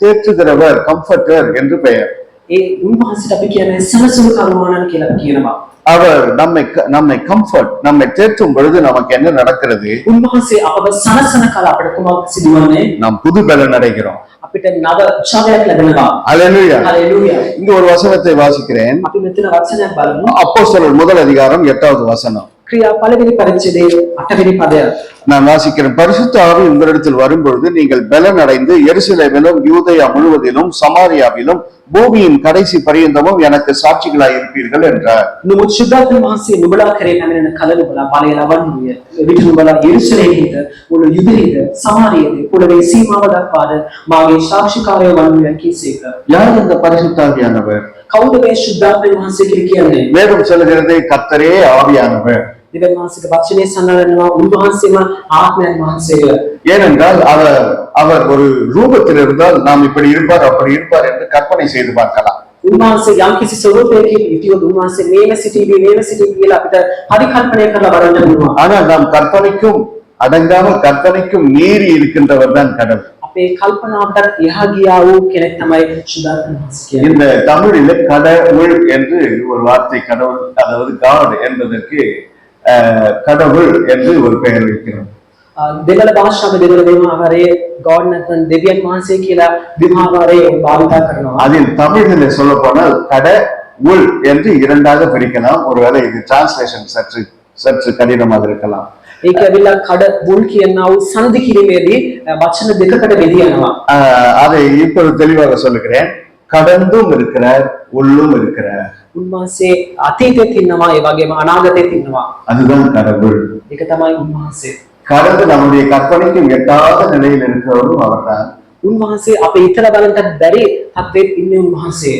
தேற்றுகிறவர், கம்ஃபர்டர் என்று பெயர். ඒ උන්වහන්සේට අපි කියන්නේ සනසුරු කරුණානන් කියලා කියනවා. அவர் நம்மை கம்ஃபர்ட், நம்மை தேற்றும் பொழுது நமக்கு என்ன நடக்கிறது? උන්වහන්සේ අපව සනසන කල අපිට කුමක් සිදුවන්නේ? நாம் புது பலன் அடைகிறோம். අපිට නව ශක්තියක් ලැබෙනවා. ஹல்லேலூயா. හalleluya. இங்க ஒரு வசனத்தை வாசிக்கிறேன். අපි මෙතන වචනයක් බලමු. அப்போஸ்தலர் முதல் அதிகாரம் 8வது வசனம். ක්‍රියා පළවෙනි පරිච්ඡේදයේ 8වෙනි පදය. நான் வாசிக்கிறேன். பரிசுத்த ஆவி உங்களிடத்தில் வரும்பொழுது நீங்கள் பலன் அடைந்து எருசலேமிலும் யூதேயா முழுவதிலும் சமாரியாவிலும் பூமியின் கடைசி பரியந்தமும் எனக்கு சாட்சிகளாய் இருப்பீர்கள் என்றார். නමුත් ශුද්ධාත්ම වහන්සේ නුඹලා කරේ පැමිණෙන කල නුඹලා බලය ලබන්නේ. එවිට නුඹලා යෙරුසලේමේද මුළු යුදෙහිද සමාරියේද පුරවේ සීමාව දක්වාද මාගේ සාක්ෂිකාරයෝ වනුයේ කීසේක. யார் இந்த பரிசுத்த ஆவியானவர்? කවුද මේ ශුද්ධාත්ම වහන්සේ කියන්නේ? வேதம் சொல்லுகிறது கர்த்தரே ஆவியானவர். දෙවියන් වහන්සේගේ වචනේ සඳහන් උන්වහන්සේම ආත්මයන් වහන්සේය. ஏனென்றால் அவர் ஒரு ரூபத்தில் இருந்தால் நாம் இப்படி இருப்பார் அப்படி இருப்பார் என்று கற்பனை செய்து பார்க்கலாம். උන්වහන්සේ යම්කිසි ස්වරූපයකින් හිටියොත් උන්වහන්සේ මේව සිටීවි කියලා අපිට පරිකල්පනය කරලා බලන්න පුළුවන්. ஆனால் நாம் கற்பனைக்கும் அடங்காமல் கற்பனைக்கும் மீறி இருக்கின்றவர் தான் கடவுள். අපේ කල්පනාවටත් එහා ගියා වූ කෙනෙක් තමයි ශුද්ධාත්ම වහන්සේ කියන්නේ. இந்த தமிழில் கடவுள் என்று ஒரு வார்த்தை, கடவுள் அதாவது காட் என்பதற்கு கடவுள் என்று ஒரு பெயர் வைக்கிறோம். දෙවල භාෂාවේ දෙවල විභාගයේ God නැත්නම් දෙවියන් වහන්සේ කියලා විභාගයේ භාවිතා කරනවා. அதில் தமிழில் சொல்ல போனால் கடவுள் என்று இரண்டாக பிரிக்கலாம். ஒருவேளை இது டிரான்ஸ்லேஷன் சற்று கடினமாக இருக்கலாம். ඒක ඇවිල්ලා කඩ බුල් කියනවා සනදි කිරීමේදී වචන දෙකකට බෙදියනවා. அதை இப்போது தெளிவாக சொல்லுகிறேன். கடந்தும் இருக்கிறார், உள்ளும் இருக்கிறார். උන්වහන්සේ අතීතෙත් ඉන්නවා, ඒ වගේම අනාගතෙත් ඉන්නවා. அதுதான் கடவுள். ඒක තමයි උන්වහන්සේ. கடந்து நம்முடைய கற்பனைக்கும் எட்டாத நிலையில் இருக்கிறவரும் அவர்தான். උන්වහන්සේ අපේ ඉතර බලන්නට බැරි තත්ත්වෙත් ඉන්නේ උන්වහන්සේ.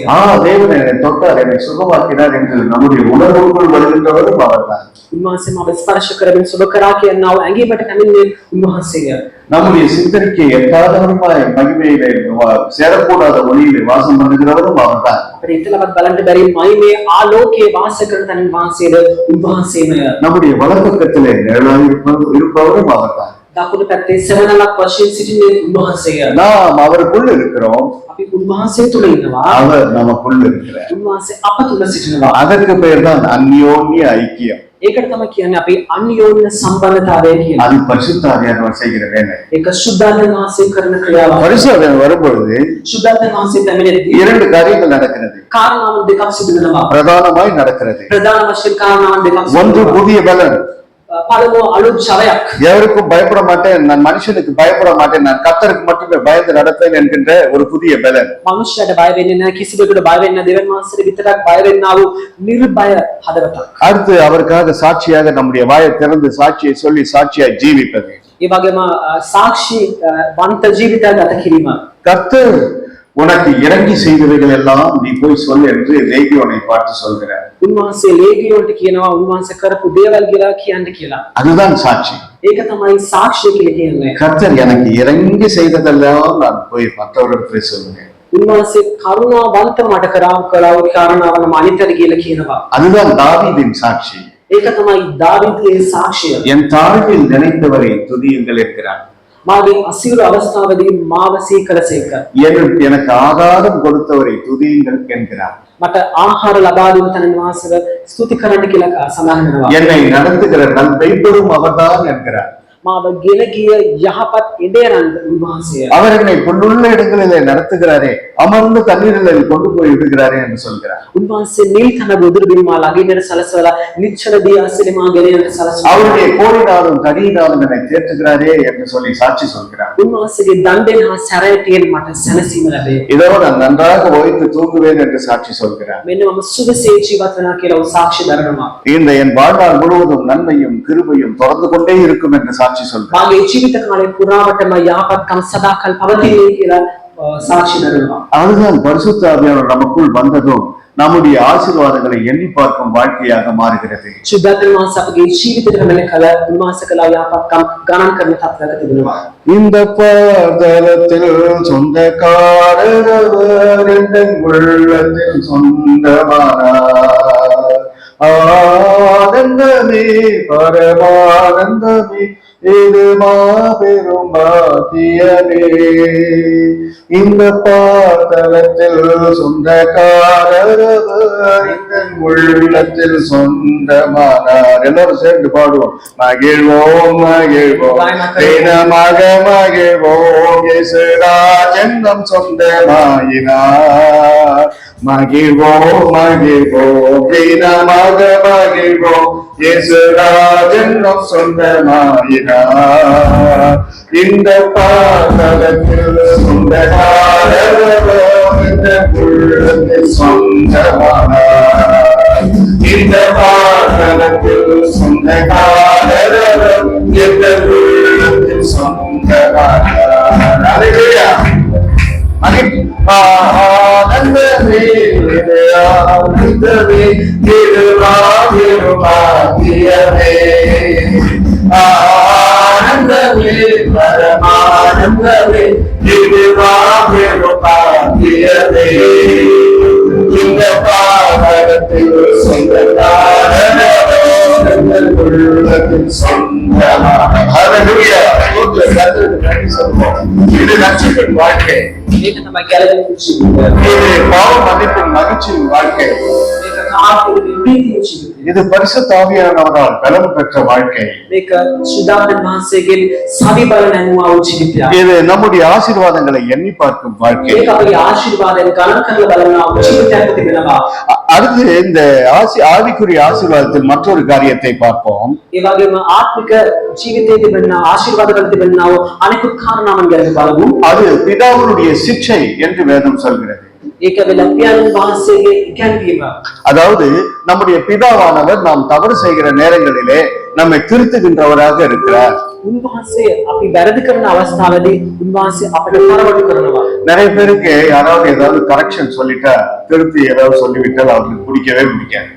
தேவன் என்னை தொட்டார், என்னை சுகமாக்கினார் என்று நம்முடைய உணர்வுக்குள் வருகின்றவரும் அவர்தான். උන්වහන්සේ මාව ස්පර්ශ කරමින් සුබ කරා කියනවා ඇඟීමට කැමින්නේ උන්වහන්සේය. நம்முடைய சிந்தனைக்கு எட்டாதவருமாய் மகிமையிலே சேரக்கூடாத ஒளியிலே வாசம் பண்ணுகிறவரும் அவர்தான். අපිට ඉතලවත් බලන්න බැරි මයිමේ ආලෝකයේ වාස කරන තැන උන්වහන්සේද උන්වහන්සේමය. நம்முடைய வலப்பக்கத்திலே நிழலாய் இருப்பவரும் அவர்தான். දකුණු පැත්තේ සෙවණලක් වශයෙන් සිටින්නේ උන්වහන්සේය. நாம் அவருக்குள் இருக்கிறோம், අපි උන්වහන්සේ තුල ඉන්නවා. அவர் நமக்குள் இருக்கிறார். උන්වහන්සේ අප තුල සිටිනවා. அதற்கு பெயர் தான் அந்யோன்ய ஐக்கியம். ඒකට තමයි කියන්නේ අපි අන්‍යෝන්‍ය සම්බන්ධතාවය කියලා. அது பரிசுத்த ஆவியானவர் செய்கிற வேலை. ඒක ශුද්ධාත්ම වහන්සේ කරන ක්‍රියාවක්. பரிசுத்த ஆவியானவர் வரும்பொழுது ශුද්ධාත්ම වහන්සේ පැමිණෙද්දී இரண்டு காரியங்கள் நடக்கிறது. කාරණාවන් දෙකක් සිදු වෙනවා. பிரதானமாய் நடக்கிறது. ප්‍රධාන වශයෙන් කාරණාවන් දෙකක් සිදු ஒன்று වෙනවා. புதிய பலன். පළමුව අලුත් ඡවයක්. எவருக்கும் பயப்பட மாட்டேன், நான் மனுஷனுக்கு பயப்பட மாட்டேன், நான் கர்த்தருக்கு மட்டுமே பயந்து நடப்பேன் என்கின்ற ஒரு புதிய பலன். මනුෂ්‍යයට බය වෙන්නේ නැහැ, කිසිවෙකුට බය වෙන්නේ නැහැ. දෙවියන් වහන්සේට විතරක් බය වෙන්නා වූ නිර්භය හදවතක්. அடுத்து அவருக்காக சாட்சியாக நம்முடைய வாயை திறந்து சாட்சியை சொல்லி சாட்சியாய் ஜீவிப்பது. ඒ වගේම සාක්ෂි වන්ත ජීවිතයක් ගත කිරීම. கர்த்தர் உனக்கு இறங்கி செய்தவைகள் எல்லாம் நீ போய் சொல் என்று லேகியோனை பார்த்து சொல்கிறார். උන්වහන්සේ ලේගියෝන්ට කියනවා උන්වහන්සේ කරපු දේවල් කියලා කියන්න කියලා. அதுதான் சாட்சி. ඒක තමයි සාක්ෂිය කියලා කියන්නේ. கர்த்தர் எனக்கு இறங்கி செய்ததெல்லாம் நான் போய் மற்றவரிடத்தில் சொல்லுவேன். උන්වහන්සේ කරුණාවන්ත මට කළා කාරණාව නම් අනිතර කියලා කියනවා. அதுதான் தாவீதின் சாட்சி. ඒක තමයි දාවිද්ගේ සාක්ෂිය. என் தாழ்வில் நினைத்தவரை துதியுங்கள் என்கிறார். මාගේ අසීරු අවස්ථාවේදී මාව සීකලසේක. எனக்கு ஆதாரம் கொடுத்தவரை துதியுங்கள் என்கிறார். මට ආහාර ලබා දුන්න තන වාසව ස්තුති කරන්න කියලා සඳහන් වෙනවා. என்னை நடத்துகிற நல் மெய்ப்பெரும் அவர்தான் என்கிறார். මාව ගෙන ගිය යහපත් ඉඩයරන් උන්වහන්සේ. அவர் என்னை புல்லுள்ள இடங்களிலே நடத்துகிறாரே, அமர்ந்து தண்ணீரில் கொண்டு போய் விடுகிறாரே என்று சொல்கிறார். උන්වහන්සේ නිල් තන බුදුරු බිම් මා ළඟින් සලසවලා නිච්චල දී ආසලේ මා ගෙන යන සලසවලා. அவருடைய கோலினாலும் தடியினாலும் என்னை தேற்றுகிறாரே என்று சொல்லி சாட்சி சொல்கிறார். උන්වහන්සේගේ දණ්ඩෙන් හා සැරයටියෙන් මට සැනසීම ලැබේ. இதோ நான் நன்றாக ஓய்ந்து தூங்குவேன் என்று சாட்சி சொல்கிறார். මෙන්න මම සුවසේ ජීවත් වෙනවා කියලා සාක්ෂි දරනවා. இந்த என் வாழ்நாள் முழுவதும் நன்மையும் கிருபையும் தொடர்ந்து கொண்டே இருக்கும் என்று சாட்சி சொல்கிறார். මාගේ ජීවිත කාලේ පුරාවටම යහපත්කම සදාකල් පවතින්නේ කියලා சாட்சி දරනවා. அதுதான் பரிசுத்த ஆவியானவர் நமக்குள் வந்ததும் நம்முடைய ஆசீர்வாதங்களை எண்ணி பார்க்கும் வாழ்க்கையாக மாறுகிறது. සුද්ධාත්ම මාසකගේ ජීවිතේ වෙන කල උන්වහන්සේ කළා යහපත්කම් ගණන් කරන තත්ත්වයක තිබෙනවා. இந்த பாதலத்தில் சொந்தக்காரரவர் எங்கள் உள்ளத்தில் சொந்தமானார். ஆனந்தமே பரமானந்தமே இது மாபெரும் பாக்கியமே. இந்த பாதலத்தில் சொந்தக்காரரவர் எங்கள் உள்ளத்தில் சொந்தமானார். எல்லாரும் சேர்ந்து பாடுவோம். மகிழ்வோம் மகிழ்வோம் தினமாக மகிழ்வோம் இயேசுராஜன் நம் சொந்தமாயினார். மகிழ்வோம் மகிழ்வோம் தினமாக மகிழ்வோம் இயேசுராஜன் நம் சொந்தமாயினார். இந்த பாதலத்தில் சொந்தக்காரரவர் எங்கள் உள்ளத்தில் சொந்தமானார். இந்த பாதலத்தில் சொந்தக்காரரவர் எங்கள் உள்ளத்தில் சொந்தமானார். அல்லேலூயா. ஆனந்தமே ஆனந்தமே திருவாவிரும் பாக்கியமே. ஆனந்தமே பரமானந்தமே திருவாவிரும் பாக்கியமே. இந்த பாதலத்தில் சொந்தக்காரரவர் எங்கள் உள்ளத்தில் சொந்தமானார். ஹல்லேலூயா. இது நட்சத்திர வாழ்க்கை. මේක තමයි ගැලවෙන ජීවිතය. இது பாவ மன்னிப்பின் மகிழ்ச்சியின் வாழ்க்கை. මේක කාර්යයේ ප්‍රීතිය ජීවිතය. இது பரிசுத்த ஆவியானவரால் பலம் பெற்ற வாழ்க்கை. මේක සුදානන් වහන්සේගෙන් සවි බල නැමුවා වූ ජීවිතයක්. இது நம்முடைய ஆசீர்வாதங்களை எண்ணி பார்க்கும் வாழ்க்கை. මේක අපේ ආශිර්වාදයෙන් ගණන් කරලා බලනවා වූ ජීවිතයක් තිබෙනවා. அடுத்து இந்த ஆவிக்குரிய ஆசீர்வாதத்தில் மற்றொரு காரியத்தை பார்ப்போம். ඒ වගේම ආත්මික ජීවිතයේ තිබෙන ආශිර්වාදවල තිබෙනා වූ අනෙකුත් කාරණාවන් ගැන බලමු. அது பிதாவுடைய சிக்ஷை என்று வேதம் சொல்கிறது. ඒක වෙලපියන් වහන්සේගේ ඉගැන්වීම. அதாவது நம்முடைய பிதாவானவர் நாம் தவறு செய்கிற நேரங்களிலே நம்மை திருத்துகின்றவராக இருக்கிறார். උන්වහන්සේ අපි වැරදි කරන අවස්ථාවේදී උන්වහන්සේ අපට තරවටු කරනවා. நிறைய பேருக்கு யாராவது ஏதாவது கரெக்ஷன் சொல்லிட்டா திருத்தி ஏதாவது சொல்லிவிட்டால் அவங்களுக்கு பிடிக்கவே பிடிக்காது.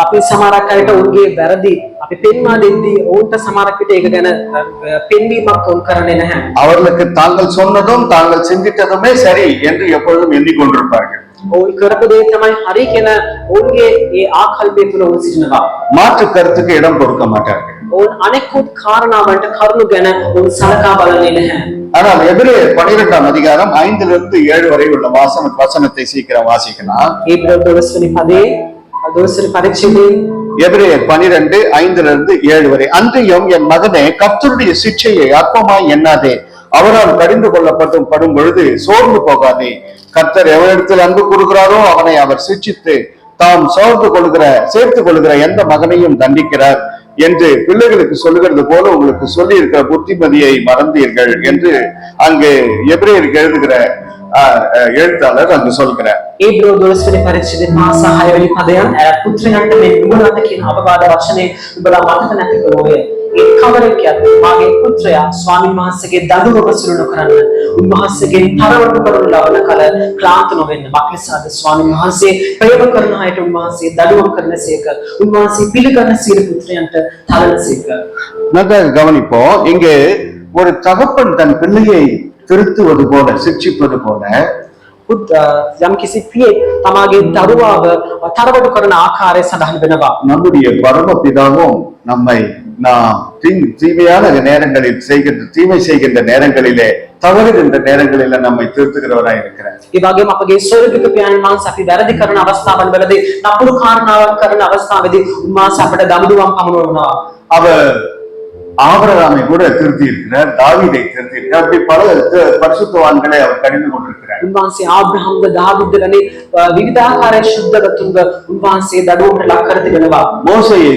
අපි සමහරක් අයට උන්ගේ වැරදි අපි පෙන්වා දෙද්දී ඔවුන්ට සමහරක් විට ඒක ගැන පෙන්වීමක් උන් කරන්නේ නැහැ. அவர்களுக்கு தாங்கள் சொன்னதும் தாங்கள் சிந்தித்ததுமே சரி என்று எப்பொழுதும் எண்ணிக்கொண்டிருப்பார்கள். ඔවුන් කරපු දේ තමයි හරි කියන ඔවුන්ගේ ඒ ආකල්පය තුළ ඔවුන් සිටිනවා. மாற்று கருத்துக்கு இடம் கொடுக்க மாட்டார்கள். ඔවුන් අනෙකුත් කාරණාවන්ට කරුණු ගැන ඔවුන් සලකා බලන්නේ නැහැ. ஆனால் எபிரேயர் 12ஆம் அதிகாரம் 5 - 7 வரை உள்ள வசனத்தை சீக்கிரம் வாசிக்கலாம். ඒබ්‍රව 12 වෙනි පදේ 12 පරිච්ඡේදයේ எபிரேயர் 12 5 - 7 வரை. அன்றியும் என் மகனே கர்த்தருடைய சிட்சையை அற்பமாய் எண்ணாதே, அவரால் கடிந்து கொள்ளப்படும் பொழுது சோர்ந்து போகாதே. கர்த்தர் எவரிடத்தில் அன்பு கூறுகிறாரோ அவனை அவர் சிட்சித்து தாம் சேர்த்துக் கொள்கிற எந்த மகனையும் தண்டிக்கிறார் என்று பிள்ளைகளுக்கு சொல்லுகிறது போல உங்களுக்கு சொல்லி இருக்கிற புத்திமதியை மறந்தீர்கள் என்று அங்கு எபிரேயருக்கு எழுதுகிற எழுத்தாளர் அங்கு சொல்கிறார். ඒබ්‍රව 12 වෙනි පරිච්ඡේදයේ 5 වෙනි පදයන් පුත්‍රයන්ට මේ නුඹලාට කියන අවවාද වචනේ උඹලා මතක නැති කරෝය. ඒ කවරෙක් යත් මාගේ පුත්‍රයා ස්වාමීන් වහන්සේගේ දඬුවම සුළු නොකරන්න, උන්වහන්සේගේ තරවටු කරන ලබන කල ක්ලාන්ත නොවෙන්න. මක්නිසාද ස්වාමීන් වහන්සේ ප්‍රේම කරන අයට උන්වහන්සේ දඬුවම් කරනසේක, උන්වහන්සේ පිළිගන්න සියලු පුත්‍රයන්ට තලනසේක. நன்றாக கவனிப்போம். இங்கே ஒரு தகப்பன் தன் பிள்ளையை திருத்துவது போல, சிக்ஷிப்பது போல යම් කිසි පියෙක් තමාගේ දරුවාව තරවටු කරන ආකාරය සඳහන් වෙනවා. நம்முடைய பரம பிதாவும் நம்மை நாம் தீமையான நேரங்களில் தீமை செய்கின்ற நேரங்களிலே தவறுகின்ற நேரங்களில நம்மை திருத்துகிறவராய் இருக்கிறார். ඒ වගේම අපගේ ස්වර්ගික පියාණන් වහන්සේ අපි වැරදි කරන අවස්ථාවන් වලදී නපුරු කාරණාවක් කරන අවස්ථාවේදී උන්වහන්සේ අපට දඬුවම් පමුණුවනවා. அவர் ஆபிரகாமை கூட திருத்தி இருக்கிறார், தாவீதை திருத்தி இருக்கிறார். அப்படி பல பரிசுத்தவான்களை அவர் கடிந்து கொண்டிருக்கிறார். උන්වහන්සේ ආබ්‍රහම්ද දාවිද්ද වැනි විවිධාකාරයේ ශුද්ධගතුන්ව උන්වහන්සේ දඩුවමට ලක් කර තිබෙනවා. மோசையை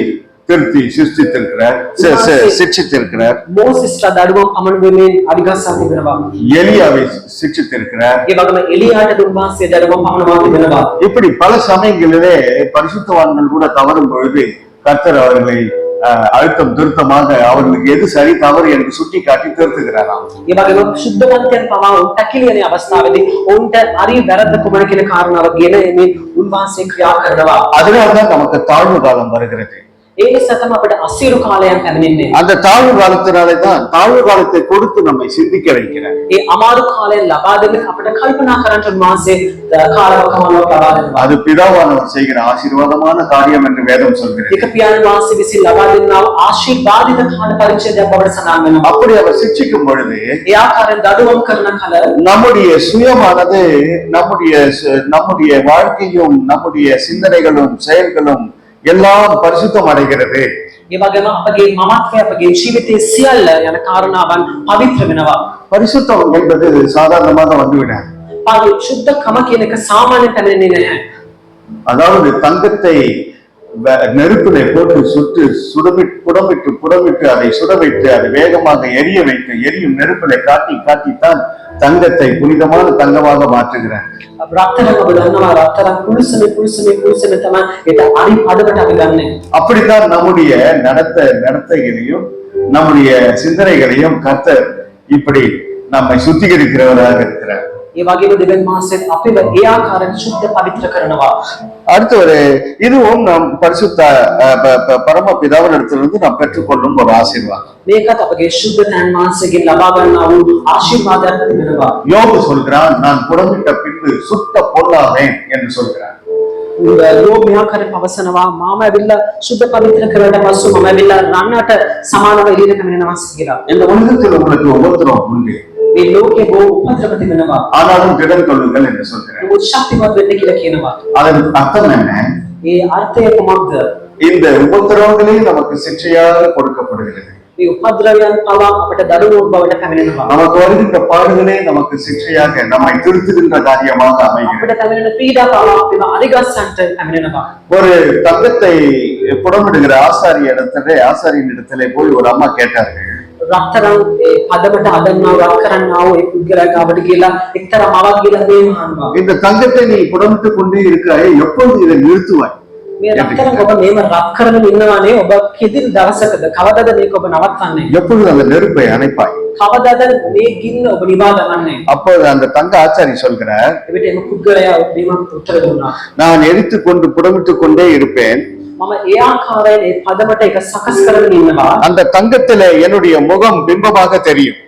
திருத்தி சிக்ஷித்திருக்கிறார். මෝසෙස්ට දඩුවම් පමුණුවීමෙන් අධිගස්සා තිබෙනවා. எலியாவை சிக்ஷித்திருக்கிறார். ඒ වගේම එලියාට උන්වහන්සේ දඩුවම් පමුණුවා තිබෙනවා. இப்படி பல சமயங்களிலே பரிசுத்தவான்கள் கூட தவறும் பொழுது கர்த்தர் அவர்களை அழுத்தம் திருத்தமாக அவர்களுக்கு எது சரி தவறு என்று சுட்டி காட்டி திருத்துகிறாராம். ඒ වගේම ශුද්ධවන්තයන් පවා උන්ට කිලියන අවස්ථාවේදී උන්ට හරි වැරද්ද කුමන කියන කාරණාව ගෙන එමින් උන්වහන්සේ ක්‍රියා කරනවා. அதனால்தான் நமக்கு தாழ்வு காலம் வருகிறது. ඒ නිසා තමයි අපිට අසීරු කාලයන් පැමිණෙන්නේ. அந்த தாழ்வு காலத்தினாலே தான் தாழ்வு காலத்தை கொடுத்து நம்மை சிந்திக்க வைக்கிறார். ඒ අමාරු කාලයෙන් ලබා දෙමින් අපිට කල්පනා කරන්න උන්වහන්සේ කාලවකවානුවක් ලබා දෙනවා. அது பிதாவானவர் செய்கிற ஆசீர்வாதமான காரியம் என்று வேதம் சொல்கிறது. ඒක පියාණන් වහන්සේ විසින් ලබා දෙනා වූ ආශිර්වාදිත කාල පරිච්ඡේදයක් බවට සඳහන් වෙනවා. அப்படி அவர் சிக்ஷிக்கும் பொழுது ඒ ආකාරයෙන් දඩුවම් කරන කල நம்முடைய சுயமானது நம்முடைய வாழ்க்கையும் நம்முடைய சிந்தனைகளும் செயல்களும் எல்லாம் பரிசுத்தம் அடைகிறது. ඒ වගේම අපගේ මමත්වය අපගේ ජීවිතයේ සියල්ල යන කාරණාවන් පවිත්‍ර වෙනවා. பரிசுத்தம் என்பது சாதாரணமாக வந்துவிடாது. ශුද්ධකම කියන එක சாமாන්‍ය පැමිණෙන්නේ නැහැ. அதாவது தங்கத்தை நெருப்பிலே போட்டு புடமிட்டு அதை சுட வைத்து அதை வேகமாக எரிய வைத்து எரியும் நெருப்பிலே காட்டித்தான் தங்கத்தை புனிதமான தங்கமாக மாற்றுகிறார். அப்படித்தான் நம்முடைய நடத்தைகளையும் நம்முடைய சிந்தனைகளையும் கர்த்தர் இப்படி நம்மை சுத்திகரிக்கிறவராக இருக்கிறார். ඒ වගේම දෙවියන් වහන්සේත් අපිව ඒ ආකාරයෙන් සුද්ධ පවිත්‍ර කරනවා. அடுத்து இதுவும் நம் பரிசுத்த பரம பிதாவினிடத்திலிருந்து நாம் பெற்றுக்கொள்ளும் ஒரு ஆசீர்வாதம். මේකත් අපගේ සුද්ධ තන් වහන්සේගෙන් ලබා ගන්නා වූ ආශිර්වාදයක් වෙනවා. யோபு சொல்கிறான், நான் புடமிட்ட பின்பு சுத்த பொல்லாவேன் என்று சொல்கிறான். யோபு මෙයාකාරයෙන් පවසනවා, මාම ඇවිල්ලා සුද්ධ පවිත්‍ර කරලා පස්සෙ මම ඇවිල්ලා රන්නට සමානව එළියට පැමිණෙනවා කියලා. இந்த உலகத்தில் உங்களுக்கு உபத்திரவம் உண்டு. මේ ලෝකේ බොහෝ උපද්‍රව තිබෙනවා. ஆனாலும் திடன் கொள்ளுங்கள் என்று சொல்கிறார். ඔබ ශක්තිමත් වෙන්න කියලා කියනවා. அதன் அர்த்தம் என்ன? ඒ අර්ථය කොහොමද? இந்த உபத்திரவங்களே நமக்கு சிக்ஷையாக கொடுக்கப்படுகிறது. මේ උපද්‍රවයන් පවා අපට දඩුවම් බවට පැමිණෙනවා. நமக்கு வருகின்ற பாடுகளே நமக்கு சிக்ஷையாக நம்மை திருத்துகின்ற காரியமாக அமைகிறது. අපට පැමිණෙන පීඩා පවා අපිව අධිගස්සන්ට පැමිණෙනවා. ஒரு தங்கத்தை புடமிடுகிற ஆசாரியின் இடத்திலே போய் ஒரு அம்மா கேட்டார்கள். රත්තරන් පදමට අදන්නා වක් කරන්නා වූ ඒ පුද්ගලයා ගාවට ගිහලා එක්තරා මවක් ගිහලා මේ අහනවා. இந்த தங்கத்தை நீ புடமிட்டு கொண்டே இருக்கிறாய், எப்பொழுது இதை நிறுத்துவாய்? මේ රත්තරන් ඔබ මේව රත් කරගෙන ඉන්නවානේ, ඔබ කිදිරි දවසකද කවදාද මේක ඔබ නවත්තන්නේ? எப்பொழுது அந்த நெருப்பை அணைப்பாய்? කවදාද මේ ගින්න ඔබ නිවා ගන්නේ? அப்போது அந்த தங்க ஆச்சாரி சொல்கிறார், එවිට එම පුද්ගලයා මේව උත්තර දුන්නා. நான் எரித்துக் கொண்டு புடமிட்டுக் கொண்டே இருப்பேன். මම ඒ ආකාරයෙන් ඒ පදමට එක සකස් කරගෙන ඉන්නවා. அந்த தங்கத்திலே என்னுடைய முகம் பிம்பமாக தெரியும்.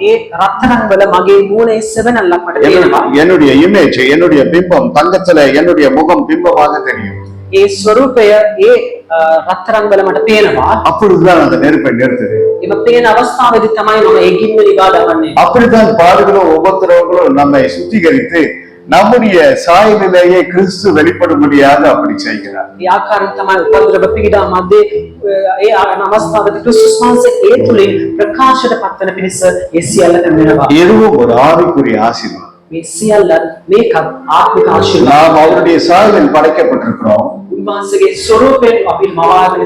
ඒ රත්තරන් වල මගේ මූණේ සෙවණල්ලක් මට පේනවා. என்னுடைய இமேஜ், என்னுடைய பிம்பம் தங்கத்திலே என்னுடைய முகம் பிம்பமாக தெரியும். ඒ ස්වરૂපය ඒ රත්තරන් වල මට පේනවා. அப்பொழுதுதான் அந்த நெருப்பை நிறுத்துது. එම පේන අවස්ථාවේදී තමයි මම ඒ ගින්න නිවා ගන්නේ. அப்படித்தான் பாடுகளும் உபத்திரவங்களும் நம்மை சுத்திகரித்து நம்முடைய சாயலிலேயே கிறிஸ்து வெளிப்படும்படியாக அப்படி செய்கிறார். ඒ ආකාරයෙන් තමයි උපද්‍රව පීඩා මැදේ ඒ අවස්ථාවේදී ක්‍රිස්තුස් වහන්සේ ඒ තුලින් ප්‍රකාශයට පත්වන පිණිස ඒ සියල්ල කරනවා. இதுவும் ஒரு ஆவிக்குரிய ஆசீர்வாதம். මේ සියල්ල මේකත් ආත්මික ආශිර්වාද. நாம் அவருடைய சாயலில் படைக்கப்பட்டிருக்கிறோம். උන්වහන්සේගේ ස්වරූපයෙන් අපි මවාගෙන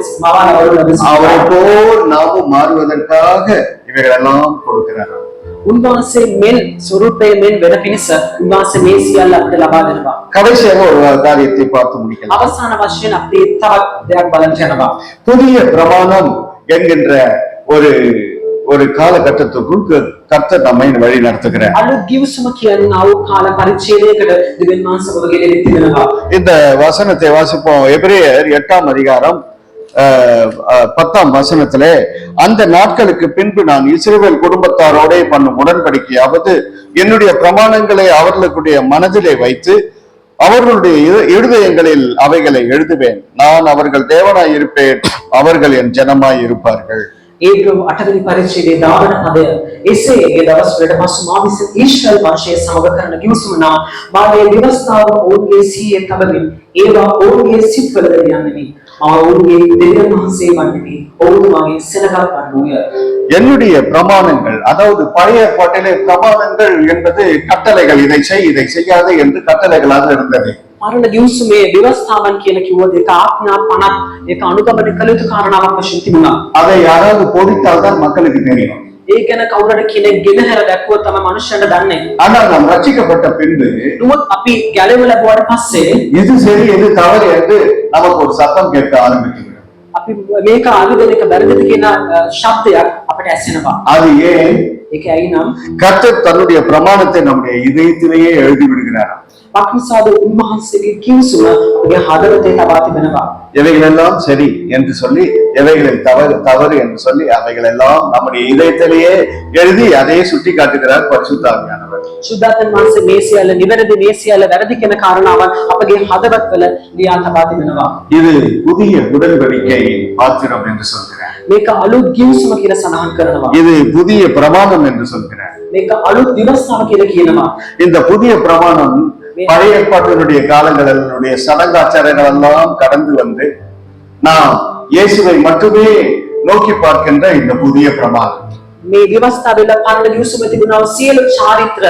அவரை போல் நாமும் மாறுவதற்காக இவைகளெல்லாம் கொடுக்கிறார். උන්වහන්සේ මෙන් ස්වරූපයෙන් මෙන් වෙන පිණිස උන්වහන්සේ මේ සියල්ල අපිට ලබා දෙනවා. கடைசியாக ஒரு காரியத்தை பார்த்து முடிக்கலாம். අවසාන වශයෙන් අපි තවත් දෙයක් බලන්න යනවා. புதிய பிரமாணம் என்கின்ற ஒரு காலகட்டத்துக்குள் கர்த்தர் நம்மை வழி நடத்துகிறார். අලුත් ගිවිසුම කියනවා වූ කාල පරිච්ඡේදයකට දෙවියන් වහන්සේ ඔබ ගෙනෙන්න තිබෙනවා. இந்த வசனத்தை வாசிப்போம். எபிரேயர் 8ஆம் அதிகாரம் 10ஆம் வசனத்திலே, அந்த நாட்களுக்கு பின்பு நான் இஸ்ரவேல் குடும்பத்தாரோடே பண்ணும் உடன்படிக்கையாவது என்னுடைய பிரமாணங்களை அவர்களுடைய மனதிலே வைத்து அவர்களுடைய இருதயங்களில் அவைகளை எழுதுவேன். நான் அவர்கள் தேவனாய் இருப்பேன், அவர்கள் என் ஜனமாய் இருப்பார்கள். ඒකම 8වෙනි පරිච්ඡේදයේ දාවන පදය එසේගේ දවස්වලට පසු මා විසින් ඊශ්‍රායල් වංශයේ සමග කරන ගිවිසුමනා මාගේ විවස්ථාව ඔවුන්ගේ සිහියේ තබමින් ඒවා ඔවුන්ගේ සිත්වල යන්නෙමි. මා ඔවුන්ගේ දෙවියන් වහන්සේ වන්නෙමි. ඔවුන් මාගේ සෙනගක් වන්නෝය. என்னுடைய பிரமாணங்கள், அதாவது பழைய ஏற்பாட்டிலே பிரமாணங்கள் என்பது கட்டளைகள், இதை செய் இதை செய்யாதே என்று கட்டளைகளாக இருந்தது. පරණ ගිවිසුමේ විවස්ථාවන් කියලා කිව්වොත් ඒක ආඥා 50ක් ඒක අනුගමනය කළ යුතු කාරණාවක් වශයෙන් තිබුණා. அதை யாராவது போதித்தால் தான் மக்களுக்கு தெரியும். ඒ ගැන කවුරුහරි කෙනෙක් ගෙනහැර දැක්වුවොත් තමයි මනුෂ්‍යයන්ට දන්නේ. ஆனால் நாம் ரட்சிக்கப்பட்ட பின்பு නමුත් අපි ගැලවෙ ලැබුවාට පස්සේ எது சரி எது தவறு என்று நமக்கு ஒரு சத்தம் கேட்க ஆரம்பிக்கிறது. අපි මේක ආවිදෙන එක වැරදිද කියන ශබ්දයක් අපිට ඇසෙනවා. அது ஏன்? ඒක ඇයි නම් கர்த்தர் தன்னுடைய பிரமாணத்தை நம்முடைய இதயத்திலேயே எழுதி விடுகிறார். පක්ෂසාද උන්වහන්සේගේ කිවිසුම අපගේ හදවතේ තබා තිබෙනවා. எவைகளெல்லாம் சரி என்று சொல்லி, எவைகளில் தவறு என்று சொல்லி, அவைகளெல்லாம் நம்முடைய இதயத்திலேயே எழுதி அதை சுட்டி காட்டுகிறார் பரிசுத்த ஆவியானவர். සුද්ධාත්ම වහන්සේ මේ සියල්ල නිවැරදි මේ සියල්ල වැරදි කියන කාරණාවන් අපගේ හදවත්වල ලියා තබා තිබෙනවා. இது புதிய உடன்படிக்கையின் பாத்திரம் என்று சொல்கிறார். මේක අලුත් ගිවිසුම කියලා සඳහන් කරනවා. இது புதிய பிரமாணம் என்று சொல்கிறார். මේක අලුත් විවස්ථාව කියලා කියනවා. இந்த புதிய பிரமாணம் பழைய ஏற்பாட்டினுடைய காலங்களினுடைய சடங்காச்சாரங்கள் எல்லாம் கடந்து வந்து நாம் இயேசுவை மட்டுமே நோக்கி பார்க்கின்ற இந்த புதிய பிரமாணம். මේ විවස්ථාවල පරණ ගිවිසුම තිබුණා සියලු චාරිත්‍ර